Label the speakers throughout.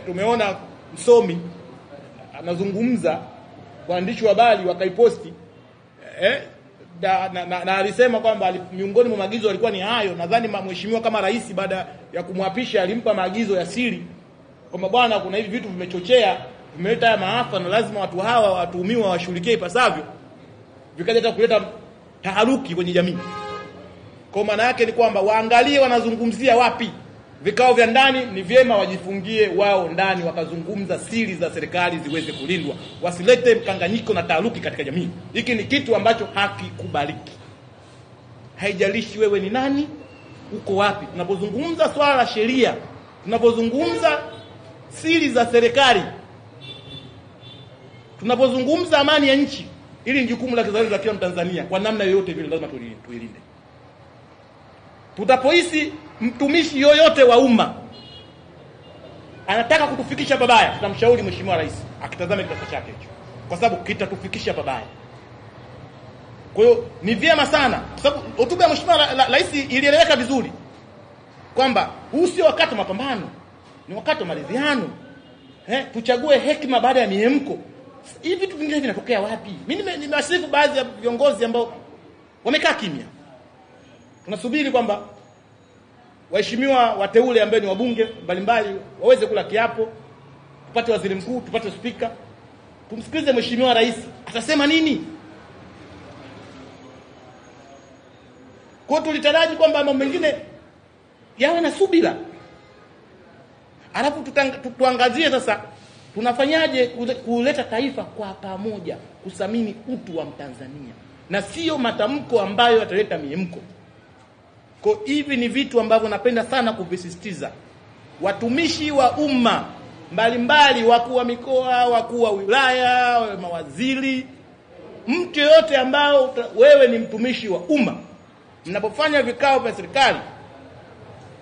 Speaker 1: Tumeona msomi anazungumza, waandishi wa habari wakaiposti na alisema kwamba miongoni mwa maagizo alikuwa ni hayo. Nadhani mheshimiwa kama rais baada ya kumwapisha alimpa maagizo ya siri kwamba bwana, kuna hivi vitu vimechochea, vimeleta haya maafa na lazima watu hawa watuhumiwa washughulikie ipasavyo, vikaja hata kuleta taharuki kwenye jamii. Kwa maana yake ni kwamba waangalie wanazungumzia wapi. Vikao vya ndani ni vyema wajifungie wao ndani, wakazungumza siri za serikali ziweze kulindwa, wasilete mkanganyiko na taharuki katika jamii. Hiki ni kitu ambacho hakikubaliki. Haijalishi wewe ni nani, uko wapi. Tunapozungumza swala la sheria, tunapozungumza siri za serikali, tunapozungumza amani ya nchi, ili ni jukumu la kizalendo la kila Mtanzania. Kwa namna yoyote vile lazima tuilinde. Tutapohisi mtumishi yoyote wa umma anataka kutufikisha babaya, tutamshauri mheshimiwa rais akitazame kitabu chake hicho, kwa sababu kitatufikisha babaya. Kwa hiyo ni vyema sana, kwa sababu hotuba ya mheshimiwa rais ilieleweka vizuri kwamba huu sio wakati wa mapambano, ni wakati wa maridhiano. Tuchague hekima baada ya mihemko. Hivi vitu vingine vinatokea wapi? Mimi nimewasifu baadhi ya viongozi ambao wamekaa kimya. Tunasubiri kwamba waheshimiwa wateule ambao ni wabunge mbalimbali waweze kula kiapo, tupate waziri mkuu, tupate spika, tumsikilize mheshimiwa rais atasema nini. Kwa tulitaraji kwamba mambo mengine yawe na subira. Alafu tuangazie sasa tunafanyaje kuleta taifa kwa pamoja, kusamini utu wa Mtanzania na sio matamko ambayo yataleta miemko. Kwa hivi ni vitu ambavyo napenda sana kuvisisitiza. Watumishi wa umma mbalimbali, wakuu wa mikoa, wakuu wa wilaya, mawaziri, mtu yote ambao wewe ni mtumishi wa umma, mnapofanya vikao vya serikali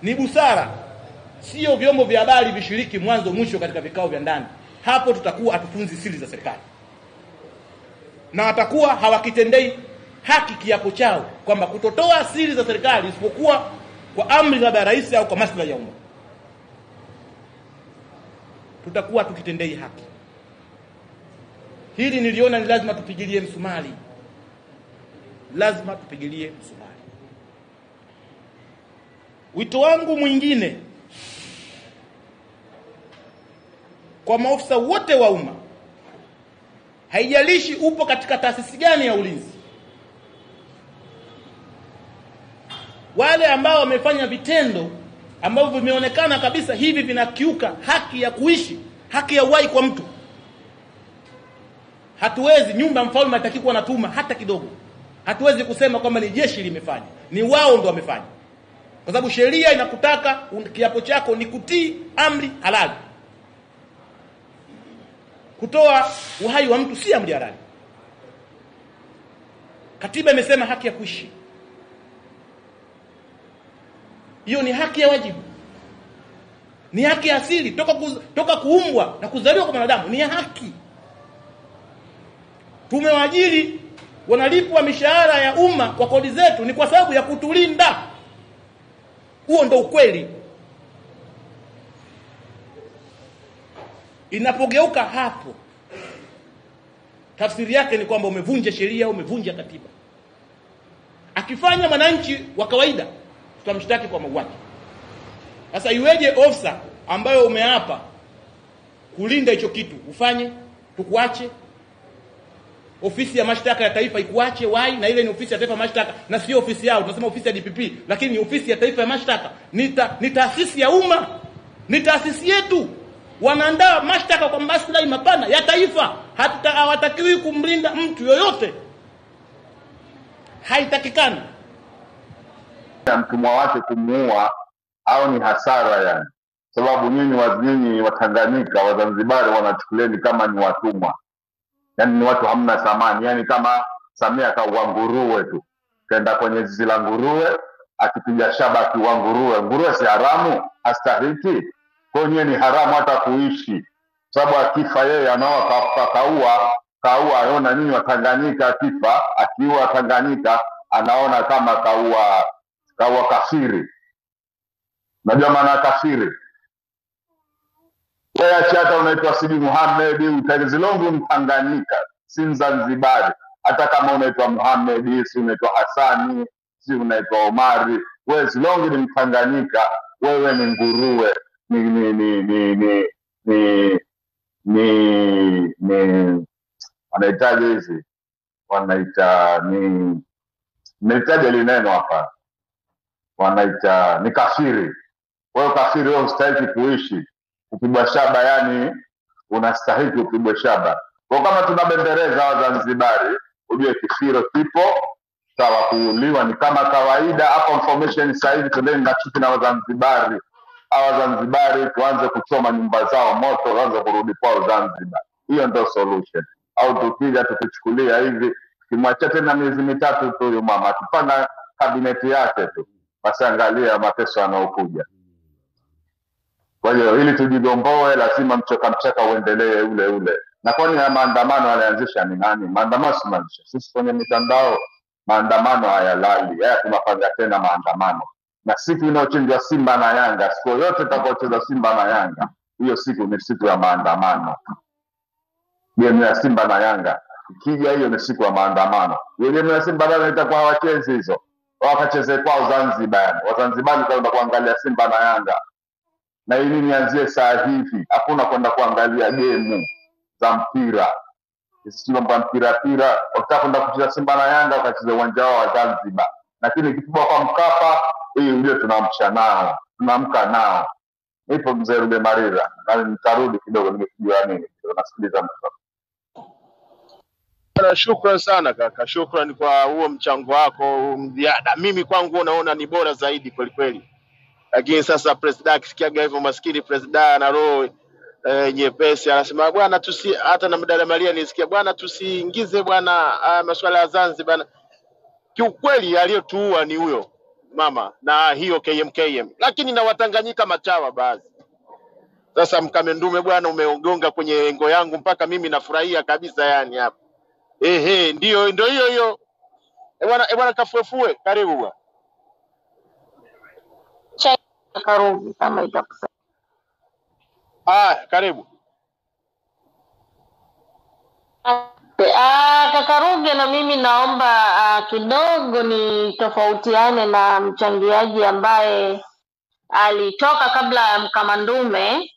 Speaker 1: ni busara, sio vyombo vya habari vishiriki mwanzo mwisho katika vikao vya ndani. Hapo tutakuwa hatutunzi siri za serikali, na watakuwa hawakitendei haki kiapo chao kwamba kutotoa siri za serikali isipokuwa kwa amri za rais au kwa maslahi ya umma. Tutakuwa tukitendei haki. Hili niliona ni lazima tupigilie msumari. Lazima tupigilie msumari. Wito wangu mwingine kwa maofisa wote wa umma, haijalishi upo katika taasisi gani ya ulinzi, wale ambao wamefanya vitendo ambavyo vimeonekana kabisa hivi vinakiuka haki ya kuishi, haki ya uhai kwa mtu, hatuwezi, nyumba mfalme hataki kuwa natuma hata kidogo. Hatuwezi kusema kwamba ni jeshi limefanya, ni wao ndio wamefanya. Kwa sababu sheria inakutaka kiapo chako ni kutii amri halali. Kutoa uhai wa mtu si amri halali. Katiba imesema haki ya kuishi. Hiyo ni haki ya wajibu. Ni haki ya asili toka kuumbwa na kuzaliwa kwa mwanadamu, ni haki. Tumewaajiri, wanalipwa mishahara ya umma kwa kodi zetu ni kwa sababu ya kutulinda. Huo ndio ukweli. Inapogeuka hapo, tafsiri yake ni kwamba umevunja sheria, umevunja katiba. Akifanya mwananchi wa kawaida, tutamshtaki kwa mauaji. Sasa iweje ofisa ambayo umeapa kulinda hicho kitu ufanye tukuache? Ofisi ya mashtaka ya taifa ikuache wai, na ile ni ofisi ya taifa ya mashtaka na sio ofisi yao. Tunasema ofisi ya DPP, lakini ni ofisi ya taifa ya mashtaka. Ni taasisi ya umma, ni taasisi yetu. Wanaandaa mashtaka kwa maslahi mapana ya taifa. Hawatakiwi kumlinda mtu yoyote. Haitakikani
Speaker 2: mtumwa wake kumuua au ni hasara yani. Sababu nyinyi wa Tanganyika, wa Zanzibar wanachukulieni kama ni watumwa. Yaani ni watu hamna thamani. Yaani kama Samia kaua nguruwe tu, kaenda kwenye zizi la nguruwe akipiga shaba akiua nguruwe. Nguruwe si haramu, hastahiki. Kwa hiyo ni haramu hata kuishi. Sababu akifa yeye anao kaua anaona nyinyi wa Tanganyika akiua Tanganyika anaona kama kaua kafiri. Unajua maana kafiri? wewe hata unaitwa Sidi Muhammad, utazilongo Mtanganyika, si Mzanzibari. Hata kama unaitwa Muhammad, si unaitwa Hasani, si unaitwa Omari, wewe zilongo ni Mtanganyika, wewe ni nguruwe, ni wanahitaji hizi, wanaita nahitaji lineno hapa, wanaita ni kafiri. Wewe kafiri, wewe ustahili kuishi kupigwa shaba, yani unastahili kupigwa shaba. Kwa kama tunabembereza Wazanzibari, ujue kifiro kipo, sawa, kuuliwa ni kama kawaida. Hapa information sasa hivi tuendeni na chuki na Wazanzibari. Wazanzibari tuanze kuchoma nyumba zao moto, tuanze kurudi kwao Zanzibar. Hiyo ndio solution. Au tukija tukichukulia hivi, kimwacha tena miezi mitatu tu huyu mama tupanga kabineti yake tu, basi angalia mateso yanayokuja. Kwa hiyo ili tujigomboe lazima mchaka uendelee ule. Na kwani ya maandamano yalianzisha ni nani? Maandamano simanisha sisi kwenye mitandao, maandamano hayalali. Haya tunapanga tena maandamano. Na siku inayochinjwa Simba na Yanga, siku yote tutakaocheza Simba na Yanga, hiyo siku ni siku ya maandamano. Game ya Simba na Yanga ikija, hiyo ni siku ya maandamano. Hiyo game ya Simba na Yanga itakuwa hawachezi hizo, wakacheze kwao Zanzibar. Wazanzibari kwenda kuangalia Simba na Yanga, na ili nianzie saa hivi, hakuna kwenda kuangalia game za mpira. Sisi mambo mpira, wakitaka kwenda kucheza Simba na Yanga wakacheze uwanja wa Zanzibar. Lakini kikubwa kwa Mkapa, hii ndio tunaamka nao. Nipo mzee Rube Marira, na nitarudi kidogo nimekujua nini. Nasikiliza mtu.
Speaker 3: Shukrani sana kaka, shukrani kwa huo mchango wako mziada. Mimi kwangu naona ni bora zaidi kweli. Lakini sasa president akisikiaga hivyo, maskini president ana roho nyepesi, anasema bwana hata na Mdala Maria nisikia bwana tusiingize bwana masuala ya Zanzibar. Kiukweli aliyotuua ni huyo mama na hiyo KMKM, lakini na Watanganyika machawa baadhi. Sasa Mkamendume bwana umeongonga kwenye engo yangu mpaka mimi nafurahia kabisa yani hapa. Ndio hiyo. Bwana Kafuefue, karibu bwana.
Speaker 4: Karugi kama itakusa.
Speaker 3: Karibu.
Speaker 4: Kakaruge, na mimi naomba kidogo ni tofautiane na mchangiaji ambaye alitoka kabla ya Mkamandume,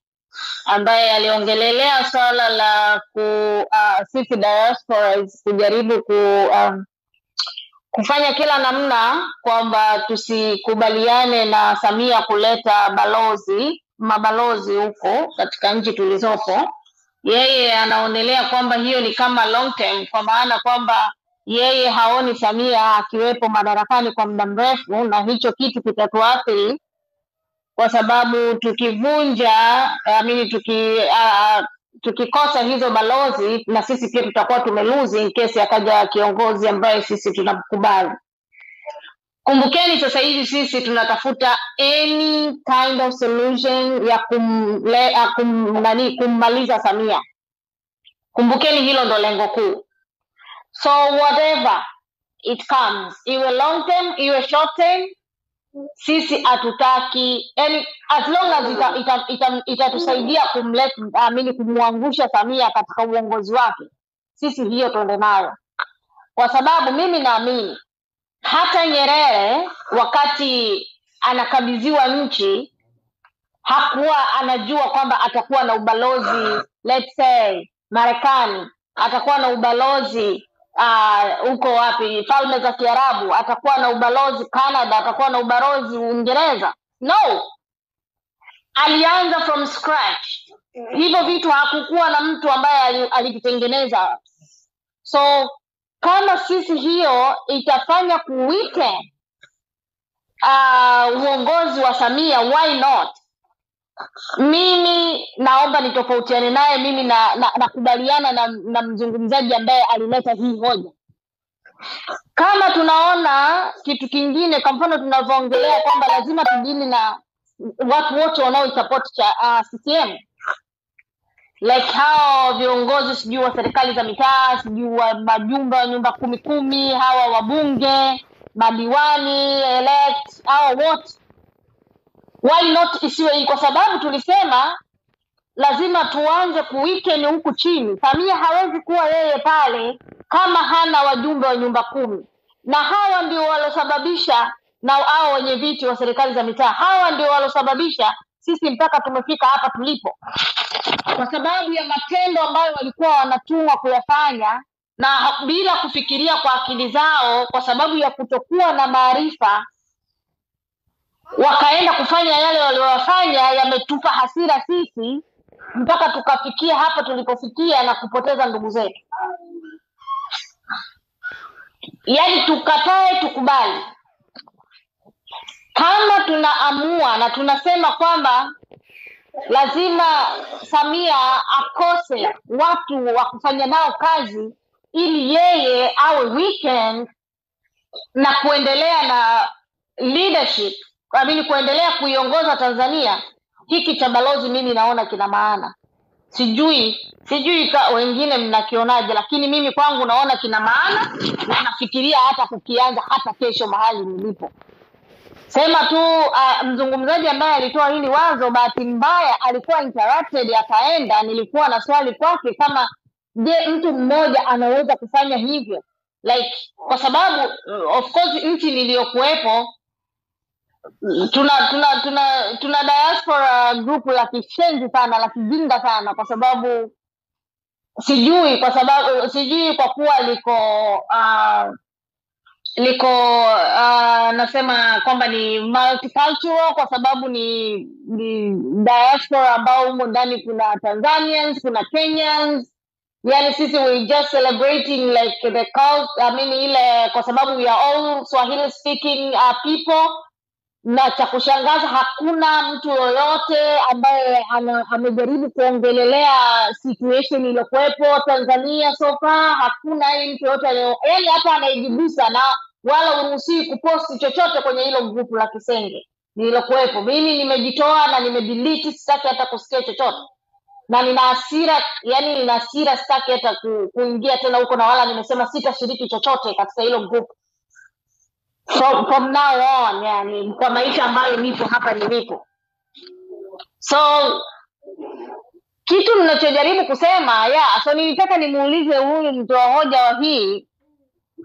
Speaker 4: ambaye aliongelelea swala la sisi diaspora kujaribu kufanya kila namna kwamba tusikubaliane na Samia kuleta mabalozi huko katika nchi tulizopo. Yeye anaonelea kwamba hiyo ni kama long term, kwa maana kwamba yeye haoni Samia akiwepo madarakani kwa muda mrefu, na hicho kitu kitatuathiri kwa sababu tukikosa hizo balozi, na sisi pia tutakuwa tumeluzi in case akaja kiongozi ambaye sisi tunamkubali. Kumbukeni sasa hivi sisi tunatafuta any kind of solution ya kummaliza Samia. Kumbukeni hilo ndo lengo kuu. So whatever it comes, iwe long term, iwe short term, sisi hatutaki, yani as long as itatusaidia kumwangusha Samia katika uongozi wake, sisi hiyo tuende nayo. Kwa sababu mimi naamini hata Nyerere wakati anakabidhiwa nchi hakuwa anajua kwamba atakuwa na ubalozi, let's say Marekani, atakuwa na ubalozi huko wapi, Falme za Kiarabu, atakuwa na ubalozi Canada, atakuwa na ubalozi Uingereza. No, alianza from scratch. Hivyo vitu hakukuwa na mtu ambaye alivitengeneza. So kama sisi hiyo itafanya kuweaken uongozi wa Samia, why not? Mimi naomba nitofautiane naye. Mimi nakubaliana na mzungumzaji ambaye alileta hii hoja. Kama tunaona kitu kingine, kwa mfano tunavyoongelea kwamba lazima tudili na watu wote wanaoisupport CCM, like hao viongozi sijui wa serikali za mitaa, sijui wa majumba nyumba 10 hawa wabunge, madiwani, elect, hao wote, why not isiwe hii? Kwa sababu tulisema lazima tuanze kuweekend huku chini. Samia hawezi kuwa yeye pale kama hana wajumbe wa nyumba 10, na hawa ndio walosababisha, na hao wenye viti wa serikali za mitaa, hawa ndio walosababisha sisi mpaka tumefika hapa tulipo, kwa sababu ya matendo ambayo walikuwa wanatumwa kuyafanya na bila kufikiria kwa akili zao, kwa sababu ya kutokuwa na maarifa wakaenda kufanya yale waliyofanya. Yametupa hasira sisi mpaka tukafikia hapa tulipofikia na kupoteza ndugu zetu. Yaani tukatae tukubali, kama tunaamua na tunasema kwamba lazima Samia akose watu wa kufanya nao kazi ili yeye awe weekend na kuendelea na leadership, kwa mimi kuendelea kuiongoza Tanzania, hiki cha balozi mimi naona kina maana. Sijui wengine mnakionaje, lakini mimi kwangu naona kina maana, na nafikiria hata kukianza hata kesho mahali nilipo. Sema tu mzungumzaji ambaye alitoa hili wazo, bahati mbaya alikuwa interrupted akaenda. Nilikuwa na swali kwake kama je, mtu mmoja anaweza kufanya hivyo, like kwa sababu of course nchi niliyokuepo tuna diaspora group la kishenzi sana, la kijinga sana, kwa sababu sijui kwa kuwa liko nasema kwamba ni multicultural, kwa sababu ni diaspora ambao humo ndani kuna Tanzanians, kuna Kenyans. Yani sisi we just celebrating like the cult, ile kwa sababu we are all Swahili speaking people. Na cha kushangaza hakuna mtu yoyote ambaye amejaribu kuongelelea situation iliyokuwepo Tanzania so far. Hakuna mtu yoyote yani hata anayejigusa, na wala uruhusiwi kuposti chochote kwenye hilo grupu la Kisenge nililokuwepo. Mimi nimejitoa na nimedelete, sitaki hata kusikia chochote, na nina hasira, sitaki hata kuingia tena huko, na wala nimesema sitashiriki chochote katika hilo grupu from now on, yani kwa maisha ambayo nipo hapa nilipo. So kitu ninachojaribu kusema so nilitaka nimuulize huyu mtoa hoja wa hii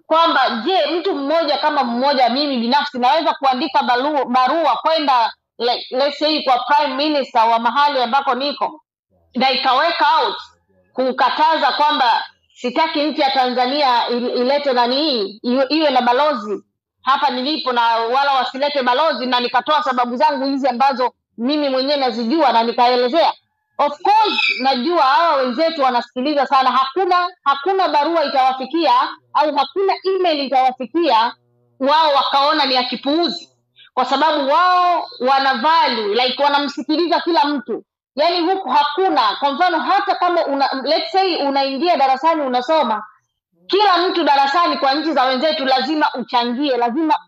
Speaker 4: kwamba je, mtu mmoja kama mmoja, mimi binafsi naweza kuandika barua kwenda let's say kwa prime minister wa mahali ambako niko, na ikaweka out kukataza kwamba sitaki nchi ya Tanzania ilete iwe na balozi hapa nilipo, na wala wasilete balozi, na nikatoa sababu zangu hizi ambazo mimi mwenyewe nazijua na nikaelezea. Of course najua hawa wenzetu wanasikiliza sana, hakuna barua itawafikia au hakuna email itawafikia wao wakaona ni ya kipuuzi, kwa sababu wao wana value, like wanamsikiliza kila mtu. Yani huku hakuna, kwa mfano hata kama let's say unaingia darasani unasoma, kila mtu darasani kwa nchi za wenzetu lazima uchangie, lazima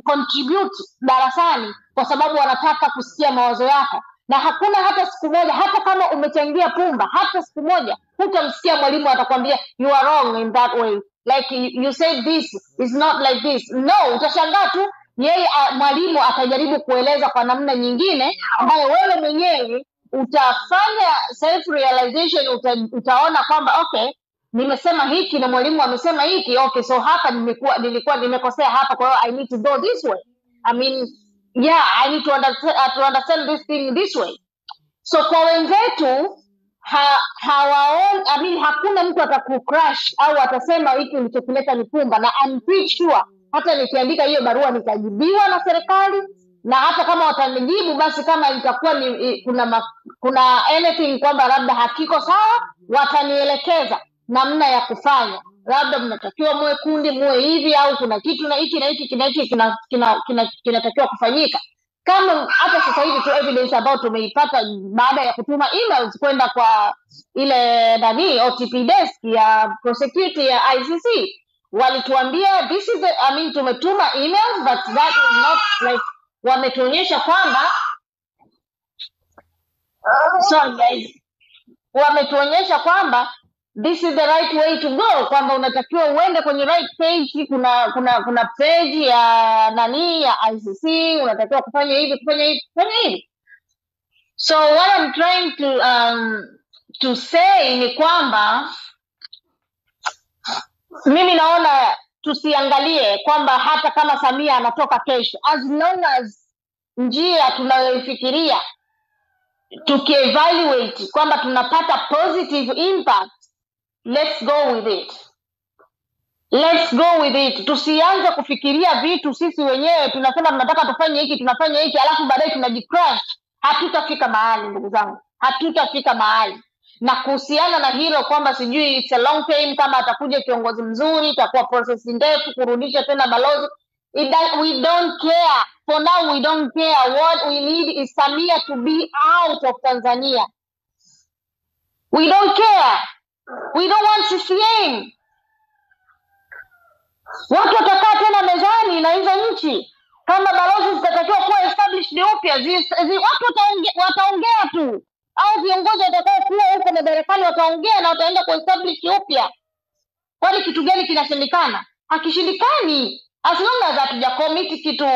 Speaker 4: contribute darasani, kwa sababu wanataka kusikia mawazo yako. Na hakuna hata siku moja, hata kama umechangia pumba, hata siku moja hutamsikia mwalimu atakwambia you are wrong in that way, like you said this is not like this. No, utashangaa tu yeye mwalimu atajaribu kueleza kwa namna nyingine ambayo wewe mwenyewe utafanya self realization, utaona kwamba okay, nimesema hiki na mwalimu amesema hiki, okay, so hapa nilikuwa nimekosea hapa, kwa hiyo I need to go this way. I need to understand this thing this way. So kwa wenzetu hawaoni, hakuna mtu atakucrash au atasema hiki ulichokileta ni pumba, na I'm pretty sure hata nikiandika hiyo barua nitajibiwa na serikali, na hata kama watanijibu basi kama itakuwa kuna anything kwamba labda hakiko sawa, watanielekeza namna ya kufanya, labda mnatakiwa muwe kundi muwe hivi, au kuna kitu na hiki na hiki kinatakiwa kufanyika. Kama hata sasa hivi tu evidence ambayo tumeipata baada ya kutuma emails kwenda kwa ile OTP desk ya prosecute ya ICC, walituambia this is tumetuma emails but that is not like, wametuonyesha kwamba wametuonyesha kwamba this is the right way to go, kwamba unatakiwa uende kwenye right page. Kuna page ya ya ICC, unatakiwa kufanya hivi. So what I'm trying to say ni kwamba mimi naona tusiangalie kwamba hata kama Samia anatoka kesho, as long as njia tunayoifikiria tukievaluate kwamba tunapata positive impact, let's go with it. Let's go with it. Tusianze kufikiria vitu sisi wenyewe, tunasema tunataka tufanye hiki, tunafanya hiki, alafu baadaye tunajicrash. Hatutafika mahali ndugu zangu. Hatutafika mahali. Na kuhusiana na hilo kwamba sijui it's a long time, kama atakuja kiongozi mzuri, itakuwa process ndefu kurudisha tena balozi. We don't care. For now we don't care. What we need is Samia to be out of Tanzania. We don't care. We don't want CCM. Watu watakaa tena mezani na hizo nchi. Kama balozi zitatakiwa kuwa established upya, watu wataongea tu. Au viongozi watakao kuwa huko madarakani wataongea na wataenda kuestablish upya. Kwani kitu gani kinashindikana? Hakishindikani. As long as hatuja commit kitu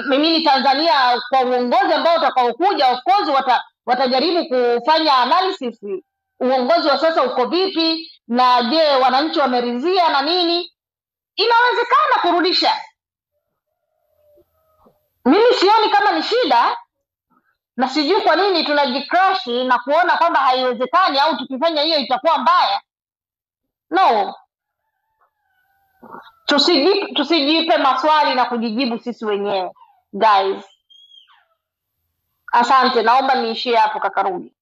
Speaker 4: mimi Tanzania kwa uongozi ambao utakaokuja, of course watajaribu kufanya analysis. Uongozi wa sasa uko vipi, na je wananchi wameridhia na nini? Inawezekana kurudisha. Mimi sioni kama ni shida, na sijui kwa nini tunajicrash na kuona kwamba haiwezekani au tukifanya hiyo itakuwa mbaya. No. Tusijipe maswali na kujijibu sisi wenyewe. Guys. Asante, naomba niishie hapo kaka Rudi.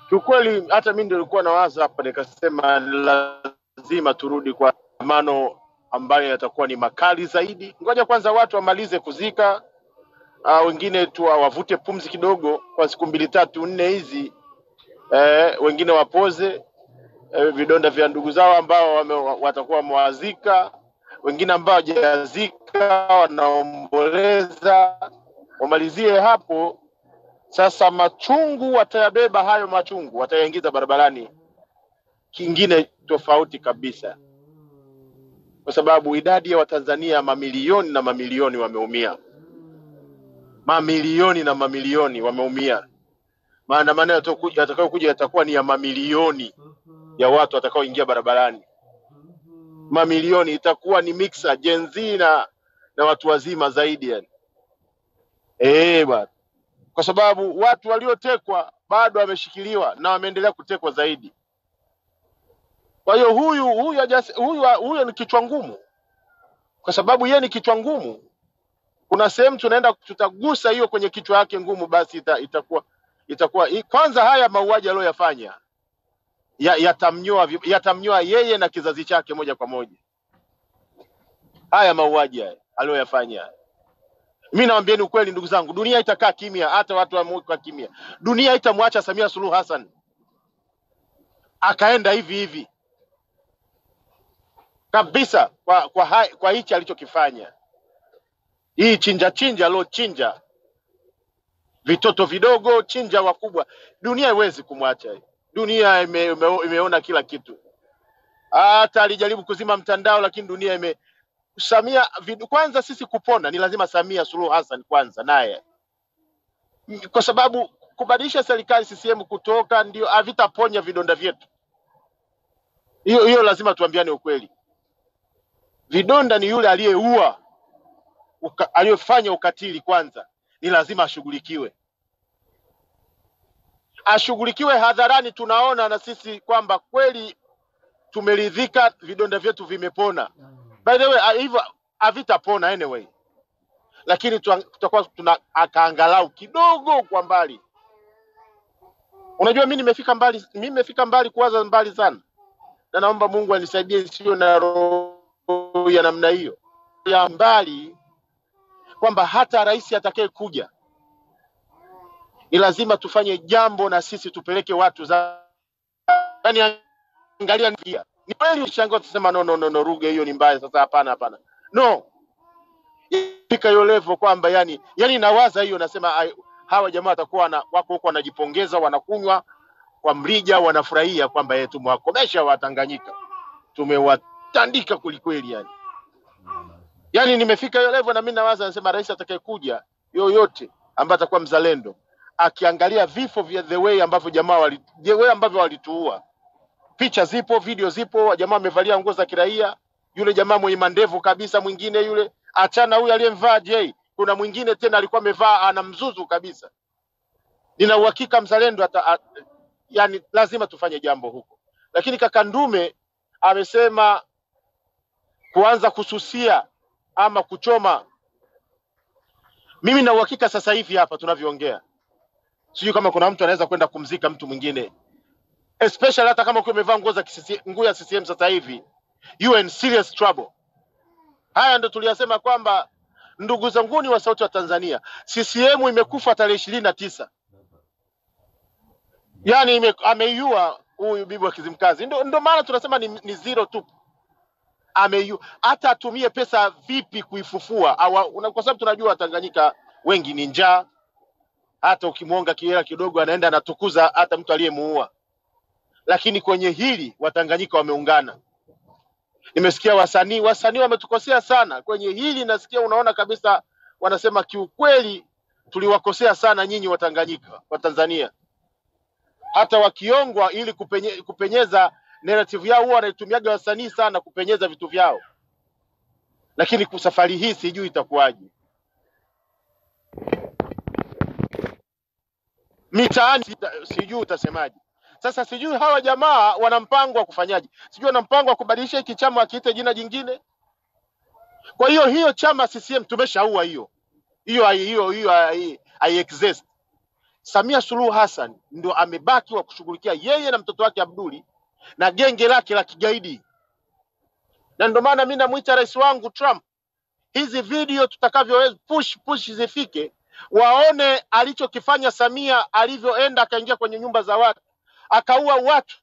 Speaker 3: Kiukweli hata mimi ndio nilikuwa nawaza hapa, nikasema lazima turudi kwa maandamano ambayo yatakuwa ni makali zaidi. Ngoja kwanza watu wamalize kuzika, wengine tu wavute pumzi kidogo kwa siku 2 3 4 hizi, wengine wapoze vidonda vya ndugu zao ambao watakuwa wamewazika, wengine ambao hawajazika wanaomboleza, wamalizie hapo. Sasa machungu watayabeba, hayo machungu watayaingiza barabarani kingine tofauti kabisa, kwa sababu idadi ya Watanzania mamilioni na mamilioni wameumia. Mamilioni na mamilioni wameumia. Maandamano yatakayokuja yatakuwa ni ya mamilioni ya watu watakaoingia barabarani. Mamilioni, itakuwa ni mixer Gen Z na watu wazima zaidi yani. Bwana. Kwa sababu watu waliotekwa bado wameshikiliwa na wameendelea kutekwa zaidi. Kwa hiyo huyu ni kichwa ngumu. Kwa sababu yeye ni kichwa ngumu, kuna sehemu tutagusa hiyo kwenye kichwa yake ngumu, basi itakuwa kwanza haya mauaji aliyofanya yatamnyoa yeye na kizazi chake moja kwa moja. Haya mauaji aliyofanya. Mimi nawaambieni ukweli ndugu zangu, dunia itakaa kimya, hata watu wa kimya. Dunia itamwacha Samia Suluhu Hassan akaenda hivi hivi kabisa kwa hichi alichokifanya. Hii chinja alochinja vitoto vidogo, chinja wakubwa, dunia haiwezi kumwacha. Dunia imeona kila kitu. Hata alijaribu kuzima mtandao, lakini dunia Samia kwanza, sisi kupona ni lazima Samia Suluhu Hassan kwanza naye, kwa sababu kubadilisha serikali CCM kutoka ndio havitaponya vidonda vyetu. Hiyo lazima tuambiane ukweli. Vidonda ni yule aliyeua, aliyofanya ukatili, kwanza ni lazima ashughulikiwe hadharani. Tunaona na sisi kwamba kweli tumeridhika, vidonda vyetu vimepona. By the way, hivyo havitapona anyway, lakini tutakuwa akaangalau kidogo kwa mbali. Unajua mimi nimefika mbali kuwaza mbali sana, na naomba Mungu anisaidie sio na roho ya namna hiyo ya mbali, kwamba hata rais atakaye kuja ni lazima tufanye jambo na sisi tupeleke watu yani angalia njia. Ni kweli ushangaa tusema no Ruge hiyo ni mbaya, sasa hapana. No. Fika hiyo level kwamba yani nawaza hiyo, nasema hawa jamaa watakuwa wako huko wanajipongeza, wanakunywa kwa mrija, wanafurahia kwamba tumewakomesha Watanganyika. Tumewatandika kulikweli yani. Yani nimefika hiyo level na mimi nawaza nasema rais atakayekuja yoyote ambaye atakuwa mzalendo akiangalia vifo vya the way ambavyo walituua. Picha zipo, video zipo, jamaa amevalia nguo za kiraia, yule jamaa mwenye mandevu kabisa, mwingine yule achana huyu aliyemvaa J, kuna mwingine tena alikuwa amevaa ana mzuzu kabisa. Nina uhakika mzalendo yani lazima tufanye jambo huko. Lakini kaka Ndume amesema kuanza kususia ama kuchoma. Mimi na uhakika sasa hivi hapa tunavyoongea, sijui kama kuna mtu anaweza kwenda kumzika mtu mwingine, especially hata kama ukiwa umevaa nguo ya CCM sasa hivi, you are in serious trouble. Haya ndo tuliyasema kwamba ndugu zanguni wa sauti wa Tanzania, CCM imekufa tarehe 29. Yani ameiua huyu bibi wa Kizimkazi. Ndio maana tunasema ni zero tu. Ameiua. Hata atumie pesa vipi kuifufua kwa sababu tunajua Tanganyika wengi ni njaa. Hata ukimuonga kiela kidogo anaenda anatukuza hata mtu aliyemuua. Lakini kwenye hili Watanganyika wameungana. Nimesikia wasanii wametukosea sana kwenye hili. Nasikia unaona kabisa wanasema kiukweli tuliwakosea sana nyinyi Watanganyika, wa Tanzania. Hata wakiongwa ili kupenyeza narrative yao huwa wanaitumiaga wasanii sana kupenyeza vitu vyao. Lakini kwa safari hii sijui itakuwaje. Mitaani sijui utasemaje. Sasa sijui hawa jamaa wana mpango wa kufanyaje. Sijui wana mpango wa kubadilisha hiki chama akiite jina jingine. Kwa hiyo chama CCM tumeshaua hiyo. Hiyo hai exist. Samia Suluhu Hassan ndio amebaki wa kushughulikia yeye na mtoto wake Abduli na genge lake la kigaidi. Na ndio maana mimi namuita rais wangu Trump, hizi video tutakavyo push zifike, waone alichokifanya Samia, alivyoenda akaingia kwenye nyumba za watu akaua watu,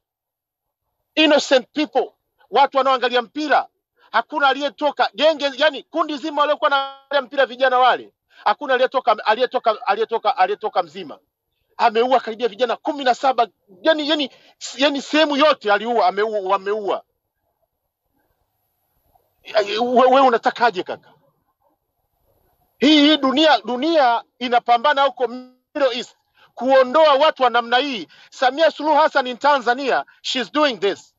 Speaker 3: innocent people, watu wanaoangalia mpira. Hakuna aliyetoka genge, yani kundi zima waliokuwa wanaangalia mpira, vijana wale, hakuna aliyetoka mzima. Ameua karibia vijana 17. Yani sehemu yote aliua, ameua. Wewe unatakaje kaka? Hii dunia inapambana huko Middle East kuondoa watu wa namna hii. Samia Suluhu Hassan in Tanzania, she's doing this.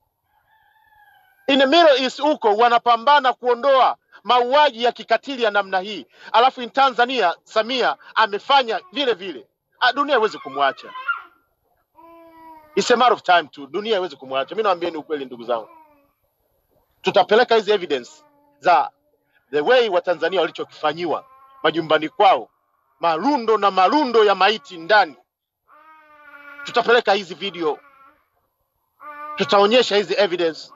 Speaker 3: In the Middle East huko wanapambana kuondoa mauaji ya kikatili ya namna hii. Alafu in Tanzania Samia amefanya vile vile. Dunia haiwezi kumwacha. It's a matter of time tu. Dunia haiwezi kumwacha. Mimi nawaambieni ukweli ndugu zangu. Tutapeleka hizi evidence za the way wa Tanzania walichokifanyiwa majumbani kwao, marundo ya maiti ndani. Tutapeleka hizi video. Tutaonyesha hizi evidence.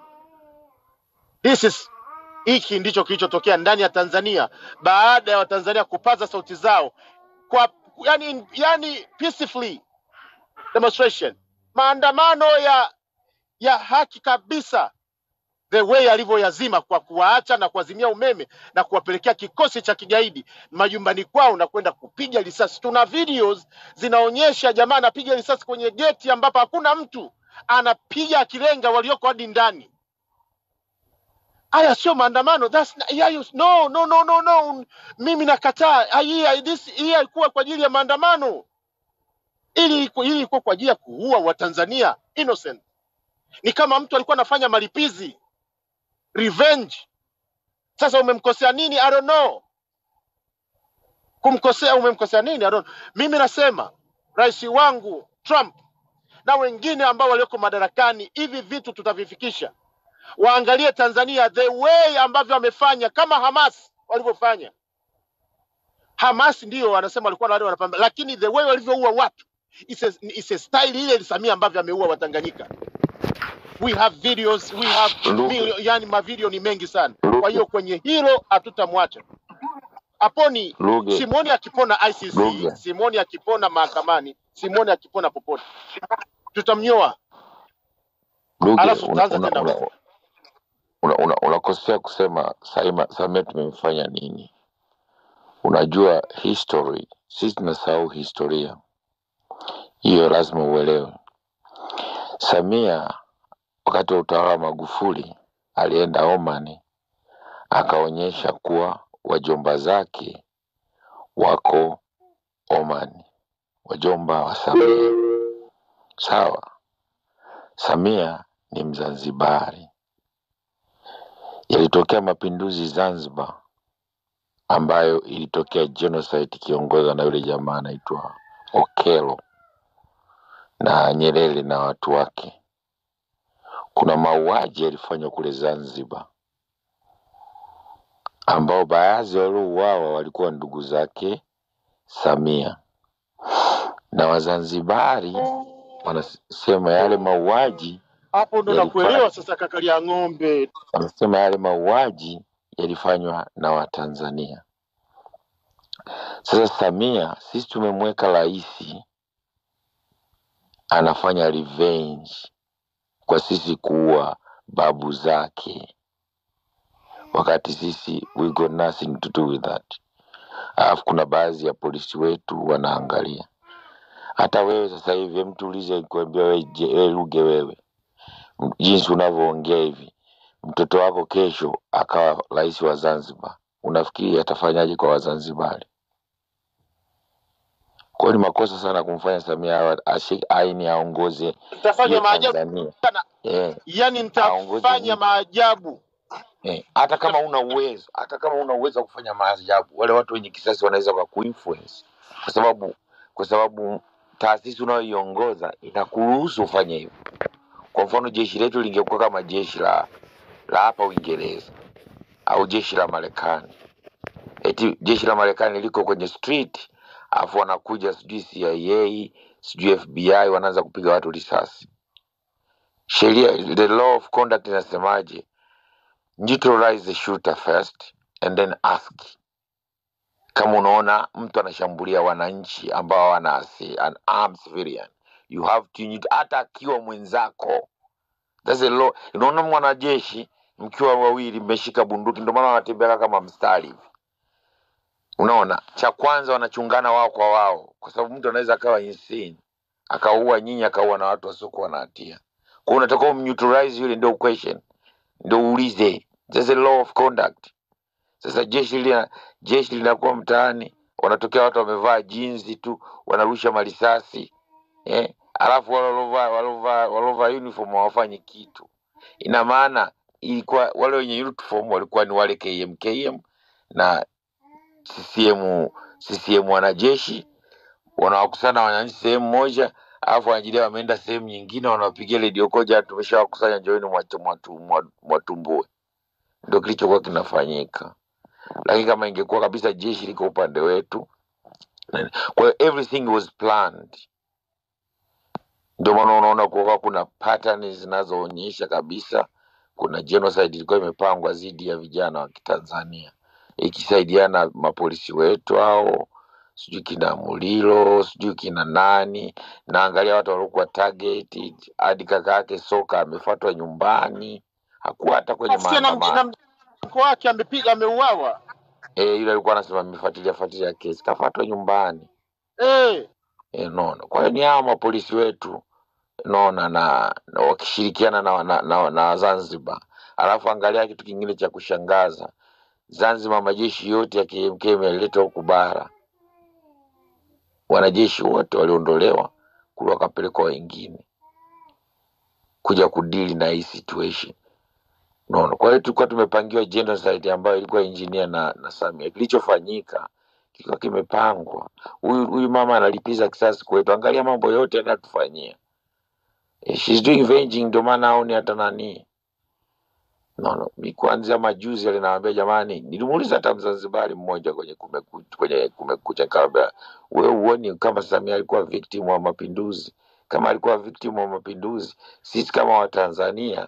Speaker 3: Hiki ndicho kilichotokea ndani ya Tanzania baada ya Watanzania kupaza sauti zao kwa yani peacefully demonstration, maandamano ya haki kabisa, the way alivyoyazima kwa kuwaacha na kuazimia umeme na kuwapelekea kikosi cha kigaidi majumbani kwao na kwenda kupiga risasi. Tuna videos zinaonyesha jamaa anapiga risasi kwenye geti ambapo hakuna mtu, anapiga akilenga walioko hadi ndani. Haya sio maandamano. No. Mimi nakataa. Hii haikuwa kwa ajili ya maandamano. Ili ilikuwa kwa ajili ya kuua Watanzania innocent. Ni kama mtu alikuwa anafanya malipizi, revenge. Sasa umemkosea nini? I don't know. Umemkosea nini? I don't know. Mimi nasema rais wangu Trump na wengine ambao walioko madarakani, hivi vitu tutavifikisha. Waangalie Tanzania the way ambavyo wamefanya, kama Hamas walivyofanya. Hamas ndio wanasema walikuwa na wale wanapambana, lakini the way walivyoua watu, it's a style ile Samia ambavyo ameua Watanganyika. We have videos, yani mavideo ni mengi sana. Kwa hiyo kwenye hilo hatutamwacha. Aponi Simoni akipona ICC, Simoni akipona mahakamani, Simoni akipona popote, tutamnyoa. Alafu tutaanza tena.
Speaker 5: Unakosea kusema Samia tumemfanya nini. Unajua history, sisi tunasahau historia. Hiyo lazima uelewe. Samia wakati wa utawala wa Magufuli alienda Oman akaonyesha kuwa wajomba zake wako Oman, wajomba wa Samia. Sawa, Samia ni Mzanzibari. Yalitokea mapinduzi Zanzibar ambayo ilitokea genocide kiongozwa na yule jamaa anaitwa Okello na Nyerere na watu wake. Kuna mauaji yalifanywa kule Zanzibar ambao baadhi waliouawa walikuwa ndugu zake Samia, na Wazanzibari wanasema yale mauaji
Speaker 3: Hapo ndo nakuelewa sasa kakalia ng'ombe.
Speaker 5: wanasema yale mauaji yalifanywa na Watanzania. Sasa Samia, sisi tumemweka rais anafanya revenge kwa sisi kuua babu zake, wakati sisi we got nothing to do with that. Alafu kuna baadhi ya polisi wetu wanaangalia. Hata wewe sasa hivi mtu ulize kuambia wewe Ruge, wewe jinsi unavyoongea hivi, mtoto wako kesho akawa rais wa Zanzibar, unafikiri atafanyaje kwa Wazanzibari? Kwa ni makosa sana kumfanya Samia aini aongoze.
Speaker 3: Nitafanya maajabu sana. Yaani nitafanya maajabu.
Speaker 5: Hata kama una uwezo wa kufanya maajabu, wale watu wenye kisasi wanaweza kukuinfluence, kwa sababu taasisi unayoiongoza inakuruhusu ufanye hivyo. Kwa mfano jeshi letu lingekuwa kama jeshi la hapa Uingereza au jeshi la Marekani. Eti jeshi la Marekani liko kwenye street, afu wanakuja sijui CIA, sijui FBI, wanaanza kupiga watu risasi. Sheria, the law of conduct inasemaje? Neutralize the shooter first and then ask. Kama unaona mtu anashambulia wananchi ambao wana an armed civilian, you have to hata akiwa mwenzako. That's the law. Unaona mwanajeshi mkiwa wawili mmeshika bunduki, ndio maana wanatembea kama mstari hivi. Unaona, cha kwanza wanachungana wao kwa wao, kwa sababu mtu anaweza akawa insane akaua nyinyi, akaua na watu wasiokuwa na hatia. Kwa unataka umneutralize yule, ndio question, ndio uulize. That's the law of conduct. Sasa jeshi linakuwa mtaani, wanatokea watu wamevaa jinzi tu, wanarusha marisasi, alafu walovaa uniform hawafanyi kitu. Ina maana ilikuwa wale wenye uniform walikuwa ni wale KM na CCM wanajeshi, wanawakusanya wananchi sehemu moja, alafu wanajilia wameenda sehemu nyingine, wanawapigia radio koja, tumeshawakusanya, joini mwatumbue. Ndio kilichokuwa kinafanyika. Lakini kama ingekuwa kabisa jeshi liko upande wetu, kwa hiyo everything was planned. Ndio maana unaona kwa kuna patterns zinazoonyesha kabisa kuna genocide ilikuwa imepangwa dhidi ya vijana wa Kitanzania, ikisaidiana mapolisi wetu hao, sijui kina Mulilo, sijui kina nani, na angalia watu walikuwa targeted. Hadi kaka yake Soka amefuatwa nyumbani, hakuwa hata kwenye maandamano.
Speaker 3: Kwa wake ameuawa.
Speaker 5: Yule alikuwa anasema amefuatilia kesi, kafuatwa nyumbani. Naona. Kwa hiyo ni hao mapolisi wetu naona na wakishirikiana na Zanzibar. Alafu angalia kitu kingine cha kushangaza. Zanzibar majeshi yote ya KMK yameletwa huku bara. Wanajeshi wote waliondolewa kule wakapelekwa wengine kuja kudili na hii situation. Naona. Kwa hiyo tulikuwa tumepangiwa genocide ambayo ilikuwa engineer na Samia. Kilichofanyika kilikuwa kimepangwa. Huyu mama analipiza kisasi kwetu. Angalia mambo yote anatufanyia. She's doing venging, ndio maana haoni hata nani. No. Kuanzia majuzi aliniambia, jamani, nilimuuliza hata Mzanzibari mmoja kwenye kumekucha kabla, wewe uone kama Samia alikuwa victim wa mapinduzi? Kama alikuwa victim wa mapinduzi, sisi kama Watanzania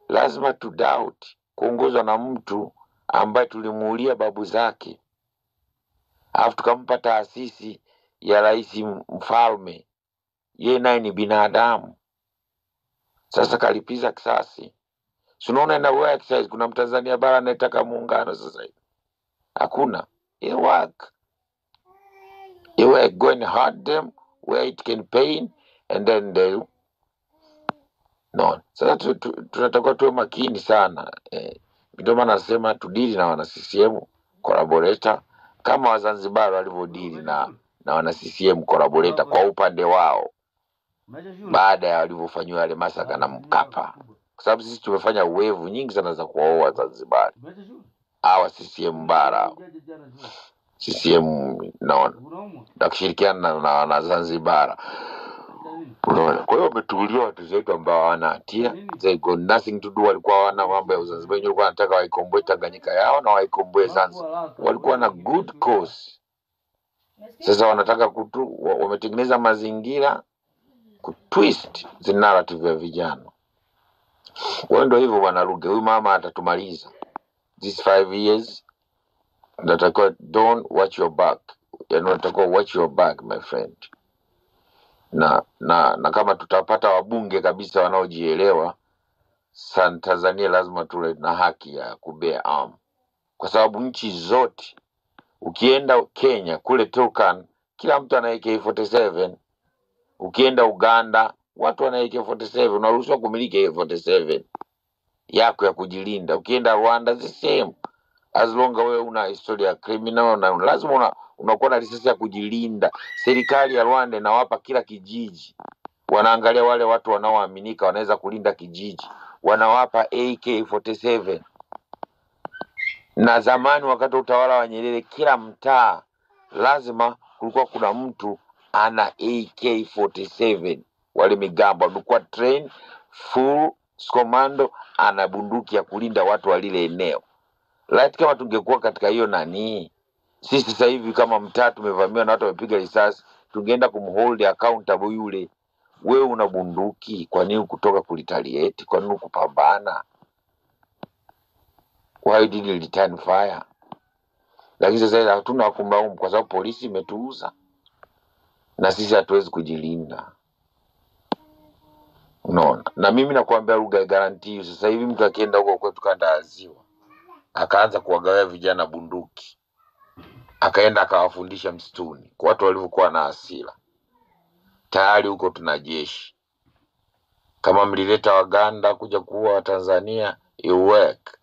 Speaker 5: lazima tu doubt kuongozwa na mtu ambaye tulimuulia babu zake, alafu tukampa taasisi ya rais mfalme. Yeye naye ni binadamu. Sasa kalipiza kisasi. Tunaona ina work size. Kuna Mtanzania bara anataka muungano sasa hivi? Hakuna. It work. Go and hurt them where it can pain and then they no. Sasa tunatakiwa tuwe makini sana. Ndio maana nasema tudili na wana CCM collaborator kama Wazanzibar walivyodili na wana CCM collaborator kwa upande wao baada ya walivyofanywa yale masaka na Mkapa, kwa sababu sisi tumefanya uwevu nyingi sana za kuwaoa Zanzibar hawa CCM bara CCM naona na kushirikiana na Zanzibar. Unaona, kwa hiyo wametulia watu zetu ambao hawana hatia, they got nothing to do. Walikuwa wana mambo ya Zanzibar, walikuwa wanataka waikomboe Tanganyika yao na waikomboe Zanzibar, walikuwa na good cause. Sasa wanataka wametengeneza mazingira kutwist the narrative ya vijana. Kwa ndio hivyo bwana Ruge, huyu mama atatumaliza this 5 years. Nataka don't watch your back, yani nataka watch your back my friend. Na kama tutapata wabunge kabisa wanaojielewa, Tanzania lazima tule na haki ya kubea arm, kwa sababu nchi zote ukienda Kenya kule Turkana kila mtu ana AK47, ukienda Uganda watu wana AK47, unaruhusiwa kumiliki AK47 yako ya kujilinda. Ukienda Rwanda the same, as long wewe una historia ya criminal na lazima unakuwa na risasi ya kujilinda. Serikali ya Rwanda inawapa kila kijiji, wanaangalia wale watu wanaoaminika wanaweza kulinda kijiji, wanawapa AK47. Na zamani wakati utawala wa Nyerere kila mtaa lazima kulikuwa kuna mtu ana AK47. Wale migambo walikuwa train full commando, ana bunduki ya kulinda watu wa lile eneo. Right, kama tungekuwa katika hiyo nani, sisi sasa hivi kama mtaa tumevamiwa na watu wamepiga risasi, tungeenda kumhold accountable yule. Wewe una bunduki, kwa nini kutoka kulitaliate? Kwa nini kupambana? Why did you return fire? Lakini sasa hatuna kumlaumu kwa sababu polisi imetuuza na sisi hatuwezi kujilinda. Unaona? Na mimi nakuambia Ruge guarantee sasa hivi mtu akienda huko kwetu kanda ya Ziwa akaanza kuwagawia vijana bunduki, akaenda akawafundisha msituni kwa watu walivyokuwa na hasira, tayari huko tuna jeshi. Kama mlileta Waganda kuja kuua Tanzania, you work.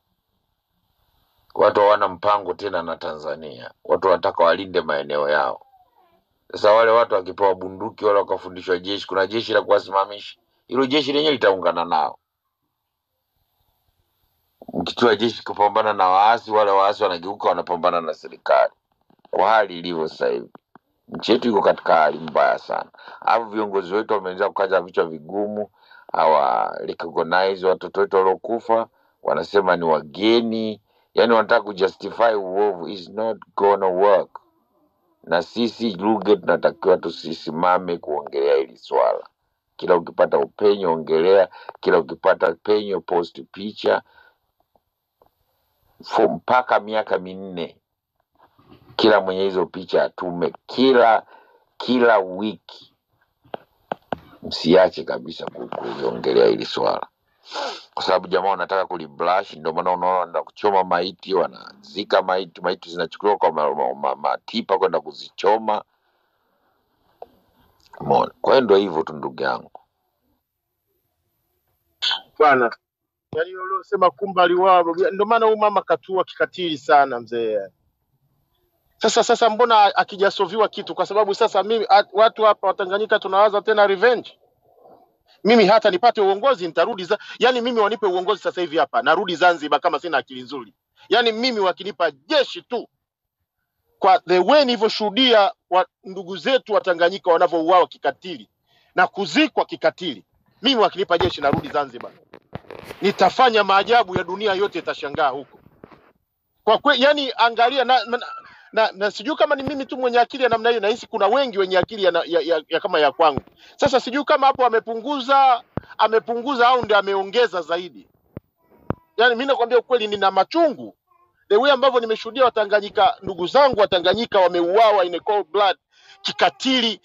Speaker 5: Watu hawana mpango tena na Tanzania, watu wanataka walinde maeneo yao. Sasa wale watu wakipewa bunduki wala wakafundishwa jeshi, kuna jeshi la kuwasimamisha, hilo jeshi lenyewe litaungana nao. Mkitua jeshi kupambana na waasi, wale waasi wanageuka wanapambana na serikali. Kwa hali ilivyo sasa hivi nchi yetu iko katika hali mbaya sana. Hapo viongozi wetu wameanza kukaza vichwa vigumu, hawa recognize watoto wetu waliokufa, wanasema ni wageni, yani wanataka kujustify uovu. Is not gonna work. Na sisi Ruge tunatakiwa tusisimame kuongelea hili swala. Kila ukipata upenyo ongelea, kila ukipata penyo post picha, mpaka miaka 4 kila mwenye hizo picha atume kila wiki. Msiache kabisa kuongelea hili swala, kwa sababu jamaa wanataka kuliblash. Ndio maana unaona wanaenda kuchoma maiti, wanazika maiti zinachukuliwa kwa matipa kwenda kuzichoma. Umeona? Kwa hiyo ndio hivyo tu ndugu yangu
Speaker 3: bwana. Yaani uliosema kumba aliwao, ndio maana huyu mama katua kikatili sana mzee. Sasa mbona akijasoviwa kitu? Kwa sababu sasa mimi watu hapa Watanganyika tunawaza tena revenge. Mimi hata nipate uongozi nitarudi yani mimi wanipe uongozi sasa hivi hapa narudi Zanzibar kama sina akili nzuri. Yani mimi wakinipa jeshi tu, kwa the way nilivyoshuhudia ndugu zetu wa Tanganyika wanavyouawa kikatili na kuzikwa kikatili, mimi wakinipa jeshi narudi Zanzibar, nitafanya maajabu ya dunia yote itashangaa huko. Kwa kweli, yani angalia na sijui kama ni mimi tu mwenye akili ya namna hiyo, nahisi kuna wengi wenye akili ya kama ya kwangu. Sasa sijui kama hapo amepunguza au ndio ameongeza zaidi. Yani mimi nakwambia ukweli, nina machungu the way ambavyo nimeshuhudia Watanganyika, ndugu zangu Watanganyika wameuawa in a cold blood kikatili,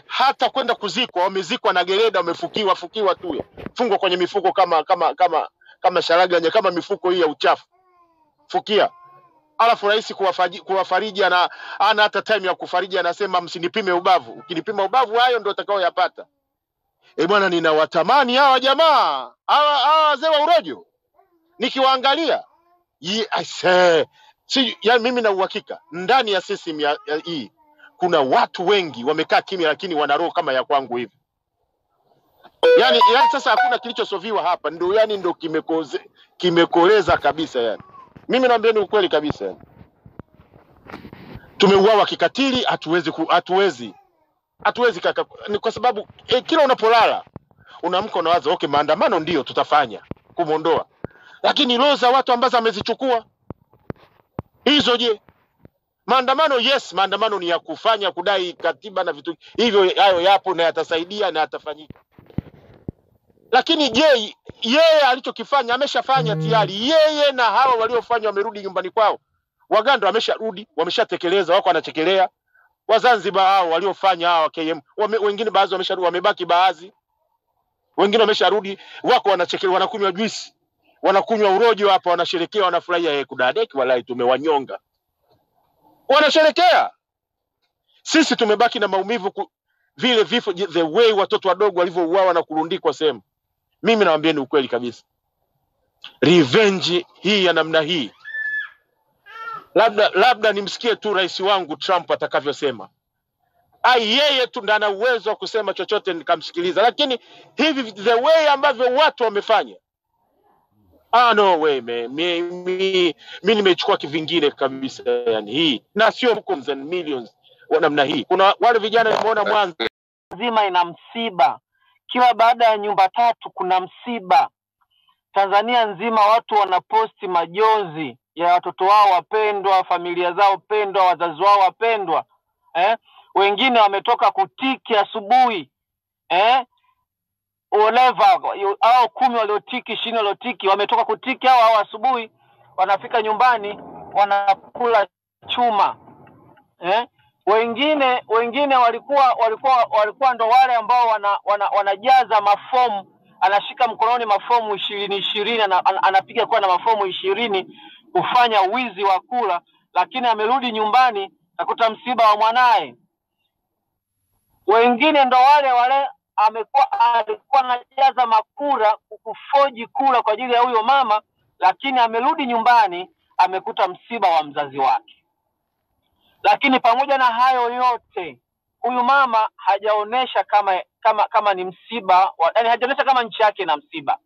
Speaker 3: hata kwenda kuzikwa wamezikwa na gereda, wamefukiwa tu, fungwa kwenye mifuko kama sharaganya, kama mifuko hii ya uchafu fukia. Alafu rais kuwafariji ana hata time ya kufariji, anasema msinipime ubavu. Ukinipima ubavu hayo ndio utakaoyapata. Bwana, ninawatamani hawa jamaa, hawa wazee wa urojo nikiwaangalia. I say Yani mimi na uhakika ndani ya system ya hii kuna watu wengi wamekaa kimya, lakini wana roho kama ya kwangu hivi. Yani sasa hakuna kilichosoviwa hapa, ndio kimekoleza kabisa yani. Mimi naambieni ukweli kabisa yani. Tumeuawa kikatili, hatuwezi kaka, ni kwa sababu kila unapolala unaamka unawaza okay, maandamano ndio tutafanya kumuondoa, lakini roho za watu ambazo amezichukua hizo, je? Maandamano, yes, maandamano ni ya kufanya kudai katiba na vitu hivyo, hayo yapo na yatasaidia na yatafanyika. Lakini je, yeye alichokifanya ameshafanya tayari. Yeye na hawa waliofanya wamerudi nyumbani kwao. Waganda wamesharudi, wameshatekeleza, wako wanachekelea. Wazanzibar hao waliofanya hawa KM, wengine baadhi wamesharudi, wamebaki baadhi. Wengine wamesharudi, wako wanachekelea, wanakunywa juice, wanakunywa urojo hapa, wanasherekea, wanafurahia kudadeki, walai tumewanyonga. Wanasherekea. Sisi tumebaki na maumivu vile vifo, the way watoto wadogo walivyouawa na kurundikwa sehemu. Mimi nawaambieni ukweli kabisa. Revenge hii ya namna hii, labda nimsikie tu rais wangu Trump atakavyosema. Yeye tu ndiye ana uwezo wa kusema chochote nikamsikiliza, lakini hivi the way ambavyo watu wamefanya, no way man. Mimi nimechukua kivingine kabisa yani hii, na sio millions wa namna hii. Kuna wale vijana nimeona Mwanza
Speaker 6: nzima ina msiba, kila baada ya nyumba tatu kuna msiba. Tanzania nzima watu wanaposti majonzi ya watoto wao wapendwa, familia zao pendwa, wazazi wao wapendwa. Wengine wametoka kutiki asubuhi. Oleva au 10 waliotiki, 20 waliotiki wametoka kutiki hao asubuhi, wanafika nyumbani wanakula chuma. Wengine walikuwa ndo wale ambao wanajaza mafomu, anashika mkononi mafomu 20 anapiga kwa na mafomu 20 kufanya wizi wa kula, lakini amerudi nyumbani akuta msiba wa mwanae. Wengine ndo wale alikuwa anajaza makura kufoji kula kwa ajili ya huyo mama, lakini amerudi nyumbani amekuta msiba wa mzazi wake. Lakini pamoja na hayo yote, huyu mama hajaonesha kama ni msiba, yani hajaonesha kama nchi yake na msiba.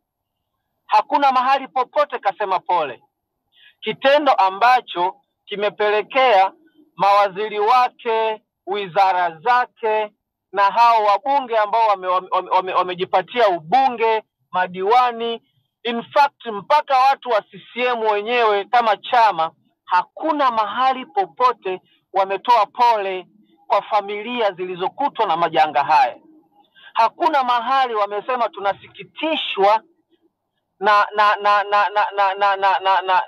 Speaker 6: Hakuna mahali popote kasema pole, kitendo ambacho kimepelekea mawaziri wake, wizara zake na hao wabunge ambao wamejipatia ubunge, madiwani, in fact mpaka watu wa CCM wenyewe kama chama, hakuna mahali popote wametoa pole kwa familia zilizokutwa na majanga haya. Hakuna mahali wamesema tunasikitishwa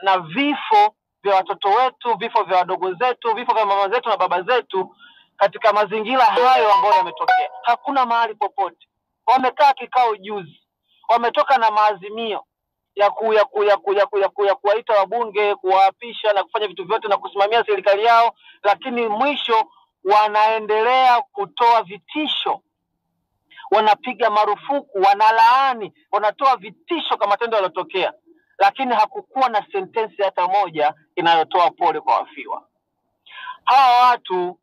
Speaker 6: na vifo vya watoto wetu, vifo vya wadogo zetu, vifo vya mama zetu na baba zetu katika mazingira hayo ambayo yametokea. Hakuna mahali popote. Wamekaa kikao juzi, wametoka na maazimio ya kuwaita wabunge, kuwaapisha na kufanya vitu vyote na kusimamia serikali yao, lakini mwisho wanaendelea kutoa vitisho, wanapiga marufuku, wanalaani, wanatoa vitisho kwa matendo yaliyotokea, lakini hakukuwa na sentensi hata moja inayotoa pole kwa wafiwa. Hawa watu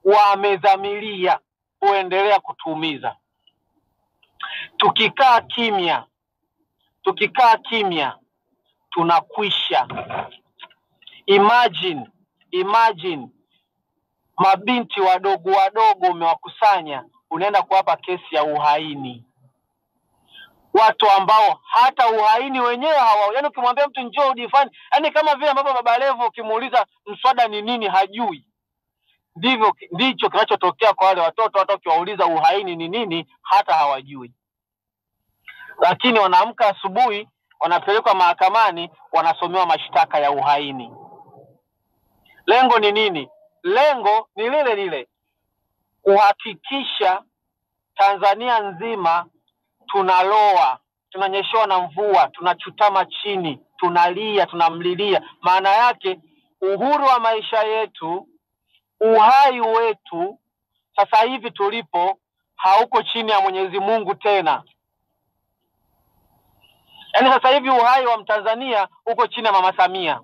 Speaker 6: wamedhamiria kuendelea kutuumiza. Tukikaa kimya tunakwisha. Imagine mabinti wadogo umewakusanya, unaenda kuwapa kesi ya uhaini. Watu ambao hata uhaini wenyewe hawao. Yani ukimwambia mtu njoo udifani, yani kama vile ambavyo Baba Levo ukimuuliza mswada ni nini hajui. Ndicho kinachotokea kwa wale watoto, hata ukiwauliza uhaini ni nini hata hawajui. Lakini wanaamka asubuhi, wanapelekwa mahakamani, wanasomewa mashtaka ya uhaini. Lengo ni nini? Lengo ni lile, kuhakikisha Tanzania nzima tunaloa, tunanyeshewa na mvua, tunachutama chini, tunalia, tunamlilia. Maana yake uhuru wa maisha yetu, uhai wetu sasa hivi tulipo hauko chini ya Mwenyezi Mungu tena. Yani sasa hivi uhai wa Mtanzania uko chini ya Mama Samia.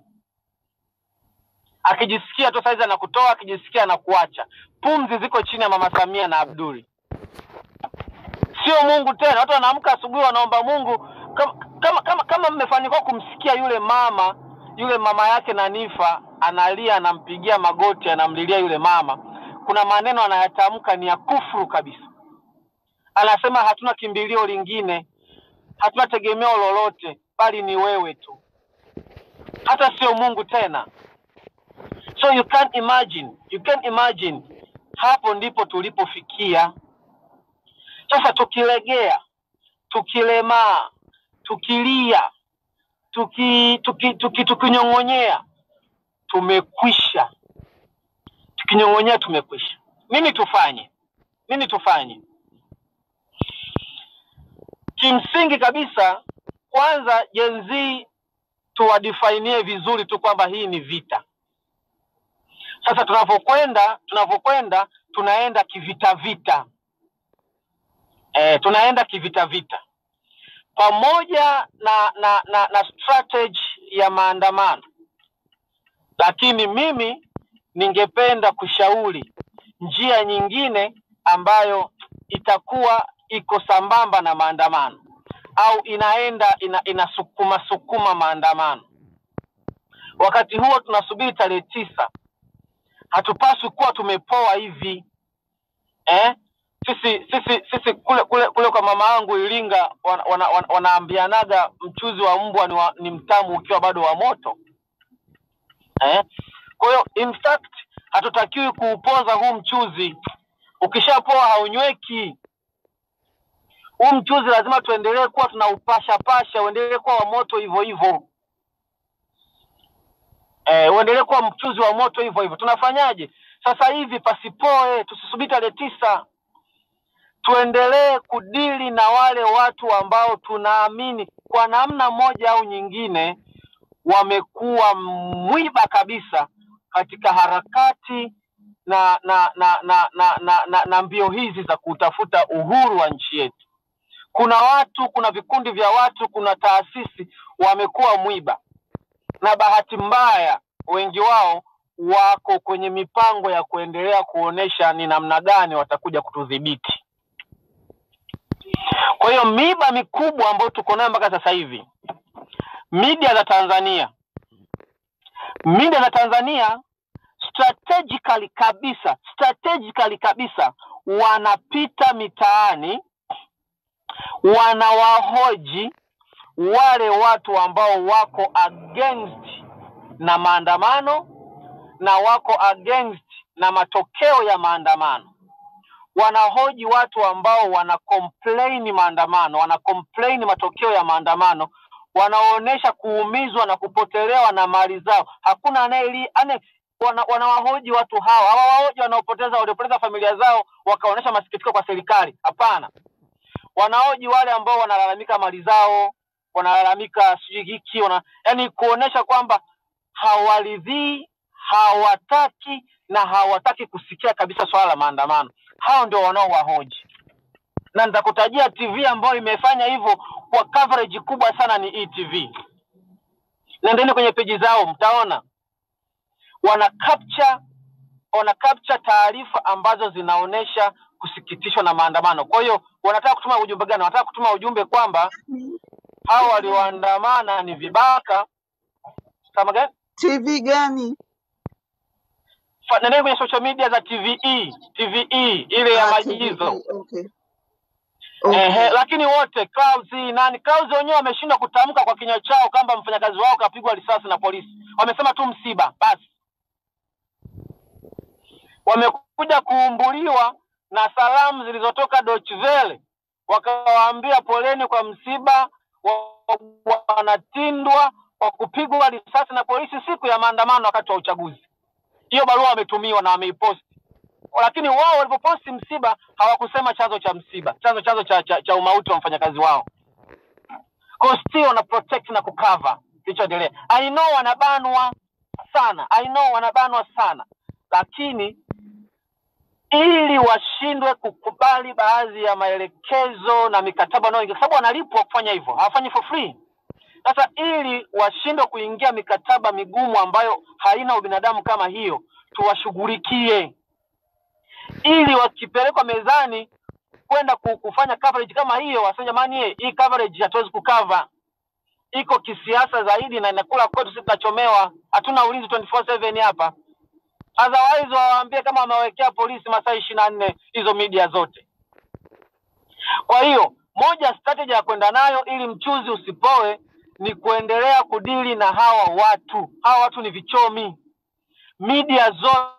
Speaker 6: Akijisikia tu saizi anakutoa, akijisikia anakuacha. Pumzi ziko chini ya Mama Samia na Abduli. Sio Mungu tena. Watu wanaamka asubuhi wanaomba Mungu kama mmefanikiwa kumsikia yule mama yake Nanifa analia, anampigia magoti, anamlilia yule mama. Kuna maneno anayatamka ni ya kufuru kabisa. Anasema hatuna kimbilio lingine, hatuna tegemeo lolote, bali ni wewe tu. Hata sio Mungu tena. So you can imagine hapo ndipo tulipofikia. Sasa tukilegea, tukilemaa, tukilia, tukinyong'onyea, tumekwisha. Tukinyong'onyea tumekwisha. Nini tufanye? Kimsingi kabisa, kwanza Gen Z tuwadefine vizuri tu kwamba hii ni vita. Sasa tunapokwenda tunaenda kivita. Tunaenda kivita. Pamoja na strategy ya maandamano. Lakini mimi ningependa kushauri njia nyingine ambayo itakuwa iko sambamba na maandamano au inasukuma maandamano. Wakati huo tunasubiri tarehe 9. Hatupaswi kuwa tumepoa hivi. Sisi kule kwa mama yangu Iringa wanaambianaga mchuzi wa mbwa ni mtamu ukiwa bado wa moto. Kwa hiyo in fact hatutakiwi kuupoza huu mchuzi. Ukishapoa haunyeki. Huu mchuzi lazima tuendelee kuwa tunaupasha, uendelee kuwa wa moto hivyo. Uendelee kuwa mchuzi wa moto hivyo. Tunafanyaje? Sasa hivi pasipoe, tusisubiri tarehe 9. Tuendelee kudili na wale watu ambao tunaamini kwa namna moja au nyingine wamekuwa mwiba kabisa katika harakati na mbio hizi za kutafuta uhuru wa nchi yetu. Kuna vikundi vya watu, kuna taasisi wamekuwa mwiba. Na bahati mbaya wengi wao wako kwenye mipango ya kuendelea kuonesha ni namna gani watakuja kutudhibiti. Kwa hiyo miba mikubwa ambayo tuko nayo mpaka sasa hivi, media za Tanzania strategically kabisa wanapita mitaani, wanawahoji wale watu ambao wako against na maandamano na wako against na matokeo ya maandamano. Wanahoji watu ambao wana complain maandamano, wana complain matokeo ya maandamano, wanaonesha kuumizwa na kupotelewa na mali zao. Hakuna wanawahoji watu hawa. Hawawahoji waliopoteza familia zao wakaonesha masikitiko kwa serikali. Hapana. Wanahoji wale ambao wanalalamika mali zao, wanalalamika hiki, yani kuonesha kwamba hawaridhii, hawataki kusikia kabisa swala la maandamano. Hao ndio wanaowahoji. Na nitakutajia TV ambayo imefanya hivyo kwa coverage kubwa sana ni ETV. Nendeni kwenye peji zao mtaona. Wana capture taarifa ambazo zinaonesha kusikitishwa na maandamano. Kwa hiyo wanataka kutuma ujumbe gani? Wanataka kutuma ujumbe kwamba hao walioandamana ni vibaka. Kama gani?
Speaker 7: TV gani?
Speaker 6: Nendeni kwenye social media za TVE ile ya Majizo.
Speaker 7: Okay.
Speaker 6: Lakini wote Clouds wenyewe wameshindwa kutamka kwa kinywa chao kama mfanyakazi wao kapigwa risasi na polisi. Wamesema tu msiba basi. Wamekuja kuumbuliwa na salamu zilizotoka Deutsche Welle, wakawaambia poleni kwa msiba, wanatindwa kwa kupigwa risasi na polisi siku ya maandamano wakati wa uchaguzi. Hiyo barua wametumiwa na wameipost. Lakini wao walipoposti msiba hawakusema chanzo cha msiba, chanzo cha umauti wa mfanyakazi wao. Kwa still wana protect na kucover kilichoendelea. I know wanabanwa sana. Lakini ili washindwe kukubali baadhi ya maelekezo na mikataba nao, kwa sababu wanalipwa kufanya hivyo, hawafanyi for free. Sasa ili washindwe kuingia mikataba migumu ambayo haina ubinadamu kama hiyo, tuwashughulikie. Ili wakipelekwa mezani kwenda kufanya coverage kama hiyo, waseme jamani, hii coverage hatuwezi kukava, iko kisiasa zaidi na inakula kwetu, sisi tunachomewa, hatuna ulinzi 24/7 hapa. Otherwise waambie kama wamewekea polisi masaa 24 hizo media zote. Kwa hiyo moja strategy ya kwenda nayo ili mchuzi usipoe ni kuendelea kudili na hawa watu. Hawa watu ni vichomi. Media zote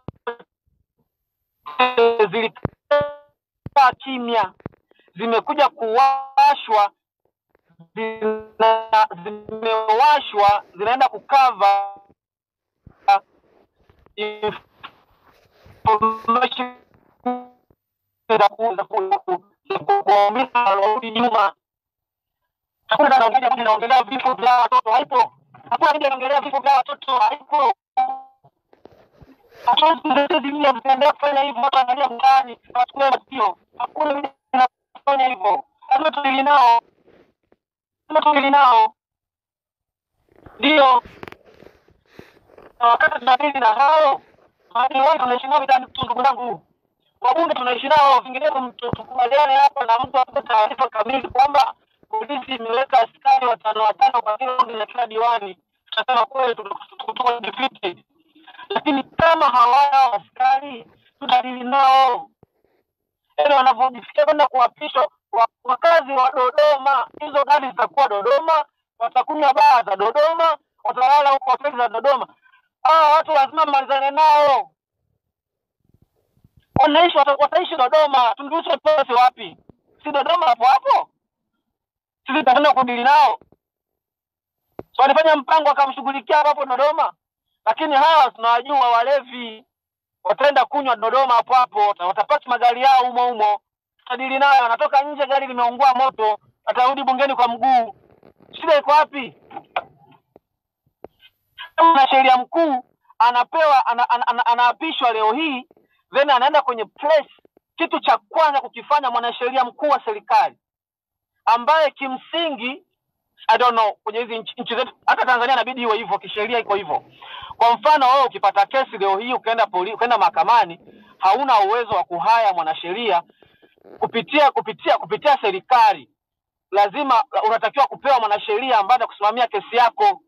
Speaker 6: zilikaa kimya, zimekuja kuwashwa, zimewashwa, zinaenda kukava information za kuumiza warudi nyuma. Hakuna anaongelea vifo vya watoto, haipo. Hakuna anaongelea vifo vya watoto, haipo. Hatuwezi dunia zinaendelea kufanya hivyo, watu wanaangalia mtaani, watu masikio. Hakuna anafanya hivyo. Lazima tudili nao. Ndio. Wakati tunadili na hao, hadi wao tunaishi nao ndani tu, ndugu zangu. Wabunge tunaishi nao, vinginevyo tukubaliane hapa na mtu apate taarifa kamili kwamba polisi imeweka askari watano kwa kila diwani. Tutasema kweli tuko defeated. Lakini kama hawana askari, tutadili nao. Yaani wanapojifikia kwenda kuapishwa wakazi wa Dodoma, hizo gari zitakuwa Dodoma, watakunywa baa za Dodoma, watalala huko hoteli za Dodoma. Watu lazima malizane nao. Wataishi Dodoma, tunduhusu watu wapi? Si Dodoma hapo? Sisi tutakwenda kudili nao. So walifanya mpango akamshughulikia hapo Dodoma. Lakini hawa tunawajua walevi, wataenda kunywa Dodoma hapo, watapaki magari yao humo. Tutadili nayo, anatoka nje gari limeungua moto, atarudi bungeni kwa mguu. Shida iko wapi? Kama sheria mkuu anaapishwa leo hii, then anaenda kwenye place, kitu cha kwanza kukifanya mwanasheria mkuu wa serikali ambaye kimsingi I don't know kwenye hizi nchi zetu, hata Tanzania inabidi iwe hivyo, kisheria iko hivyo. Kwa mfano wewe ukipata kesi leo hii ukaenda mahakamani, hauna uwezo wa kuhaya mwanasheria kupitia serikali. Lazima unatakiwa kupewa mwanasheria ambaye kusimamia kesi yako.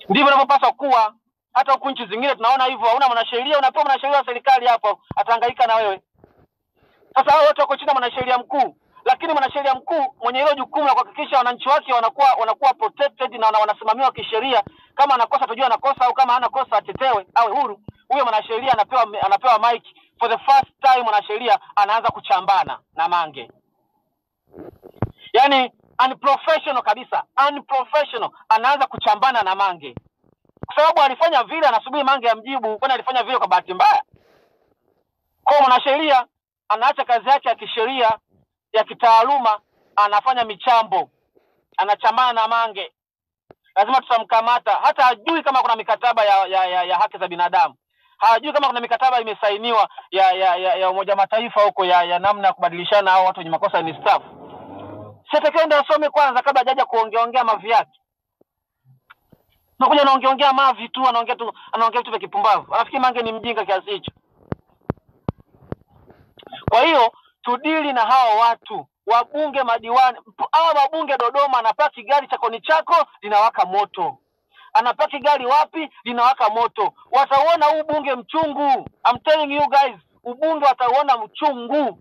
Speaker 6: Ndivyo inavyopaswa kuwa. Hata huko nchi zingine tunaona hivyo, hauna mwanasheria, unapewa mwanasheria wa serikali hapo, atahangaika na wewe. Sasa hao wote wako chini ya mwanasheria mkuu, lakini mwanasheria mkuu mwenye hilo jukumu la kuhakikisha wananchi wake wanakuwa protected na wanasimamiwa kisheria. Kama anakosa tujue anakosa, au kama hana kosa atetewe, awe huru. Huyo mwanasheria anapewa mic. For the first time mwanasheria anaanza kuchambana na Mange. Yaani unprofessional kabisa, anaanza kuchambana na Mange. Kwa sababu alifanya vile, anasubiri Mange amjibu, kwani alifanya vile kwa bahati mbaya. Kwa mwanasheria anaacha kazi yake ya kisheria ya kitaaluma, anafanya michambo, anachambana na Mange. Lazima tutamkamata. Hata hajui kama kuna mikataba ya haki za binadamu, hajui kama kuna mikataba imesainiwa ya Umoja Mataifa huko ya namna ya kubadilishana hao watu wenye makosa ni staff. Sitakwenda asome kwanza kabla hajaja kuongea mavi yake. Nakuja anaongea mavi tu, anaongea vitu vya kipumbavu. Anafikiri Mange ni mjinga kiasi hicho. Kwa hiyo tudili na hao watu, wabunge, madiwani. Hawa wabunge Dodoma anapaki gari chakoni chako linawaka moto. Anapaki gari wapi? Linawaka moto. Watauona huu bunge mchungu. I'm telling you guys, ubunge watauona mchungu.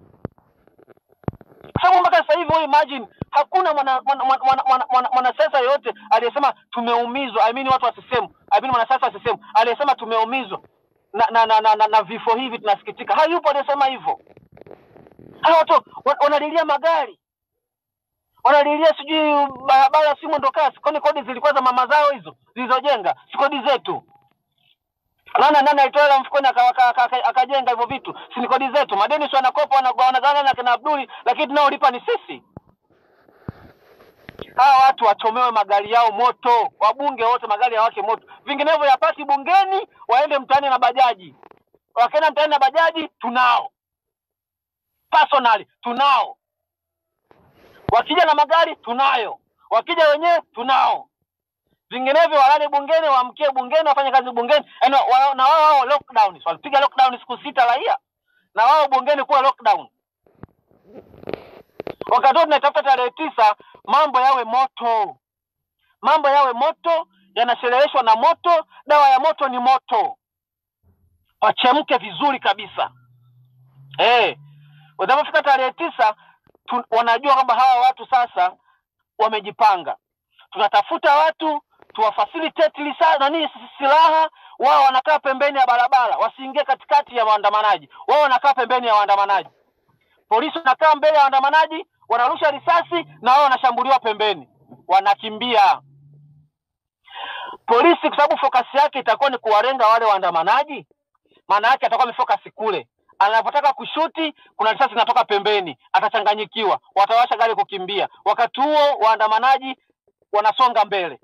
Speaker 6: Sababu mpaka sasa hivi wewe imagine hakuna mwanasiasa yote aliyesema tumeumizwa. I mean watu wasisema. I mean mwanasiasa wasisema aliyesema tumeumizwa na vifo hivi tunasikitika. Hayupo aliyesema hivyo. Hao watu wanalilia magari. Wanalilia sijui barabara si mwendo kasi. Kwani kodi zilikuwa za mama zao hizo zilizojenga? Si kodi zetu. Nani alitoa mfukoni akajenga hivyo vitu? Si ni kodi zetu. Madeni sio anakopa wanagawana na kina Abduli, lakini tunaolipa ni sisi. Hawa watu wachomewe magari yao moto. Wabunge wote magari yawake moto. Vinginevyo yapaki bungeni, waende mtaani na bajaji. Wakaenda mtaani na bajaji, tunao. Personally tunao. Wakija na magari tunayo. Wakija wenyewe tunao. Vinginevyo walale bungeni, waamkie bungeni, wafanye kazi bungeni. Yaani na wao lockdown. Walipiga lockdown siku 6 raia. Na wao bungeni kuwa lockdown. Wakati tunatafuta tarehe 9 mambo yawe moto. Mambo yawe moto, yanasheleweshwa na moto, dawa ya moto ni moto. Wachemke vizuri kabisa. Wanapofika tarehe 9 wanajua kwamba hawa watu sasa wamejipanga. Tunatafuta watu, tuwafacilitate silaha, wao wanakaa pembeni ya barabara, wasiingie katikati ya waandamanaji. Wao wanakaa pembeni ya waandamanaji. Polisi wanakaa mbele ya waandamanaji, wanarusha risasi na wao wanashambuliwa pembeni. Wanakimbia. Polisi kwa sababu focus yake itakuwa ni kuwarenga wale waandamanaji, maana yake atakuwa amefocus kule. Anapotaka kushuti, kuna risasi zinatoka pembeni, atachanganyikiwa, watawasha gari kukimbia. Wakati huo waandamanaji wanasonga mbele.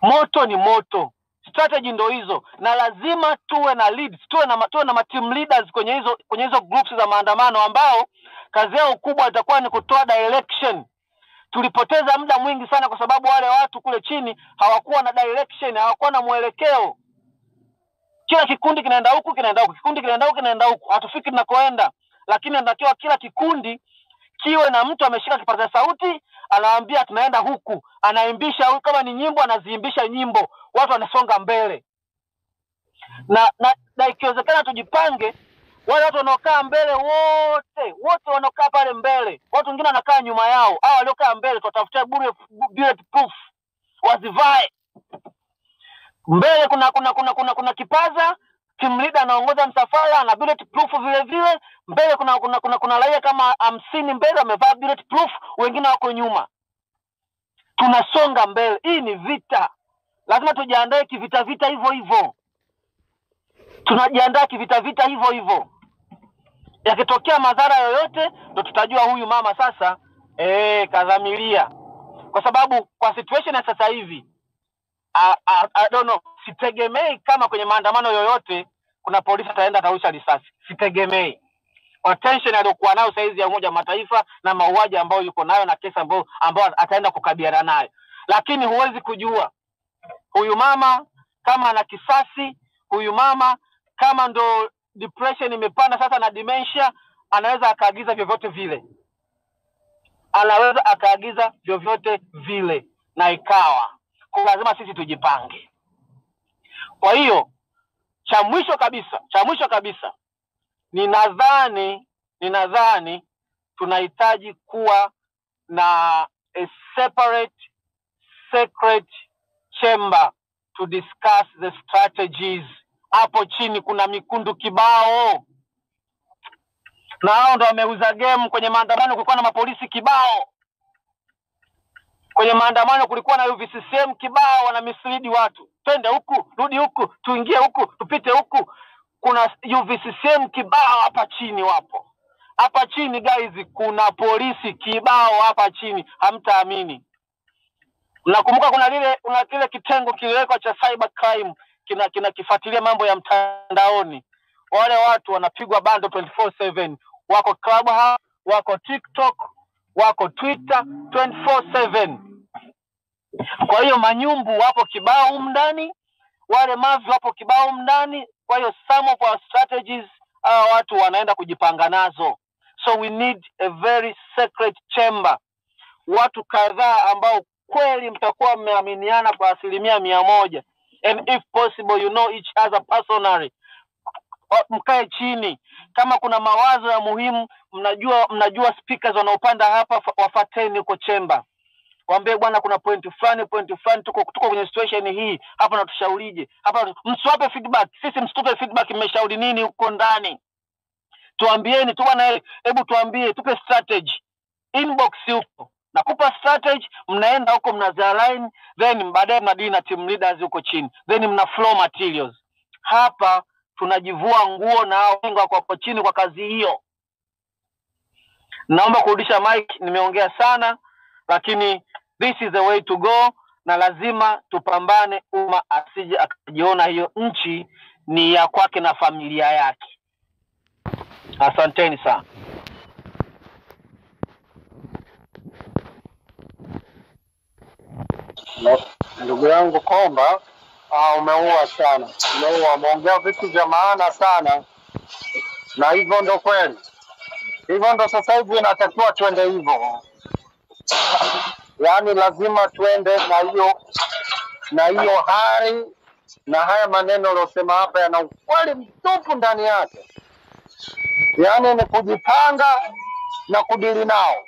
Speaker 6: Moto ni moto. Strategy ndo hizo, na lazima tuwe na leads, tuwe na team leaders kwenye hizo groups za maandamano ambao kazi yao kubwa itakuwa ni kutoa direction. Tulipoteza muda mwingi sana kwa sababu wale watu kule chini hawakuwa na direction, hawakuwa na mwelekeo. Kila kikundi kinaenda huku, kikundi kinaenda huku, hatufiki tunakoenda. Lakini natakiwa kila kikundi kiwe na mtu ameshika kipaza sauti, anawaambia tunaenda huku, anaimbisha kama ni nyimbo, anaziimbisha nyimbo, watu wanasonga mbele. Na ikiwezekana tujipange, wale watu wanaokaa mbele wote wanaokaa pale mbele, watu wengine wanakaa nyuma yao. Hao waliokaa mbele tutafutia bulletproof wazivae. Mbele kuna kipaza, team leader anaongoza msafara na bulletproof vile vile. Mbele kuna raia kama 50 mbele wamevaa bulletproof, wengine wako nyuma. Tunasonga mbele. Hii ni vita. Lazima tujiandae kivita hivyo. Tunajiandaa kivita hivyo. Yakitokea madhara yoyote ndo tutajua huyu mama sasa kadhamiria. Kwa sababu kwa situation ya sasa hivi I don't know, sitegemei kama kwenye maandamano yoyote kuna polisi ataenda atarusha risasi. Sitegemei. Kwa tension aliyokuwa nayo saizi ya Umoja wa Mataifa na mauaji ambayo yuko nayo na kesi ambayo ataenda kukabiliana nayo. Lakini huwezi kujua huyu mama kama ana kisasi, huyu mama kama ndo depression imepanda sasa na dementia, anaweza akaagiza vyovyote vile. Na ikawa kwa lazima sisi tujipange. Kwa hiyo cha mwisho kabisa ninadhani tunahitaji kuwa na a separate secret chamber to discuss the strategies. Hapo chini kuna mikundu kibao, na hao ndo wameuza game. Kwenye maandamano kulikuwa na mapolisi kibao, kwenye maandamano kulikuwa na UVCCM kibao, wana mislead watu, twende huku, rudi huku, tuingie huku, tupite huku. Kuna UVCCM kibao hapa chini wapo. Hapa chini guys kuna polisi kibao hapa chini, hamtaamini. Nakumbuka kuna kile kitengo kiliwekwa cha cyber crime kifuatilia mambo ya mtandaoni. Wale watu wanapigwa bando 24/7. Wako Clubhouse, wako TikTok, wako Twitter 24/7. Kwa hiyo manyumbu wapo kibao ndani, wale mavi wapo kibao ndani. Kwa hiyo some of our strategies watu wanaenda kujipanga nazo. So we need a very secret chamber. Watu kadhaa ambao kweli mtakuwa mmeaminiana kwa 100%. And if possible you know each other personally. Mkae chini. Kama kuna mawazo ya muhimu, mnajua speakers wanaopanda hapa, wafateni huko chamber. Waambie bwana kuna point fulani tuko kwenye situation hii, hapa na tushaurije. Hapa msiwape feedback. Sisi msitupe feedback mmeshauri nini huko ndani. Tuambieni tu bwana, hebu tuambie, tupe strategy. Inbox huko. Nakupa strategy, mnaenda huko mnazaline, then baadaye mnadili na team leaders huko chini. Then mna flow materials. Hapa tunajivua nguo na wengi wako hapo chini kwa kazi hiyo. Naomba kurudisha mic, nimeongea sana, lakini this is the way to go, na lazima tupambane asije akajiona hiyo nchi ni ya kwake na familia yake. Asanteni sana.
Speaker 7: Ndugu yangu Komba, umeua sana, umeongea vitu vya maana sana, na hivyo ndo kweli, hivyo ndo sasa hivi inatakiwa twende hivyo. Yaani lazima twende na hiyo hali, na haya maneno aliyosema hapa yana ukweli mtupu ndani yake. Yaani ni kujipanga na kudili nao,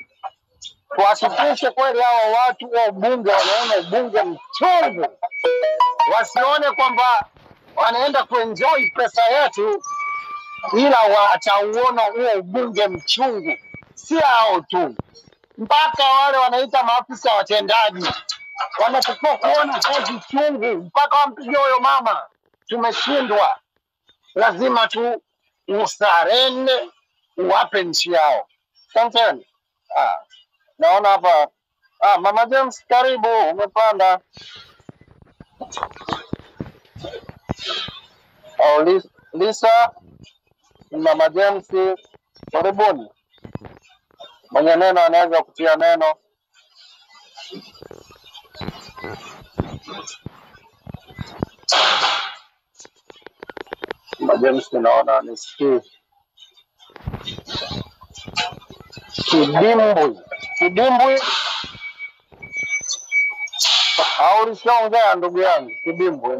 Speaker 7: tuhakikishe kweli hao watu wa ubunge wanaona ubunge mchungu, wasione kwamba wanaenda kuenjoy pesa yetu, ila watauona huo ubunge mchungu. Si hao tu, mpaka wale wanaita maafisa watendaji wanatakiwa kuona kazi chungu, mpaka wampige huyo mama. Tumeshindwa, lazima tu usarende, uwape nchi yao. Asanteni. Naona hapa Mama James, karibu, umepanda. Lisa, Mama James, karibuni. Mwenye neno anaweza kutia neno. Mama James, naona nisikii. Kidimbwi au ulishaongea ndugu yangu? Kidimbwi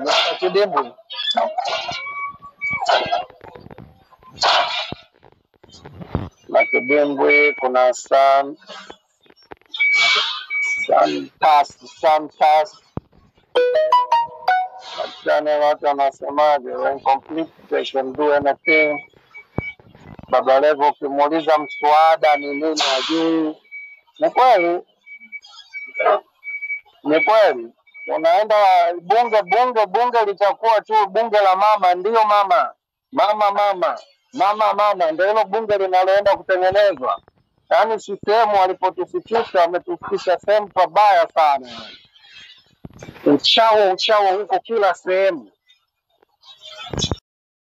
Speaker 7: na kidimbwi kuna Santas. Achane watu wanasemaje, incomplete they can do anything. Baba Levo ukimuuliza mswada ni nini hajui. Ni kweli. Unaenda bunge litakuwa tu bunge la mama, ndio mama. Ndio hilo bunge linaloenda kutengenezwa. Yaani sisemu walipotufikisha, wametufikisha sehemu pabaya sana. Uchao huko kila sehemu.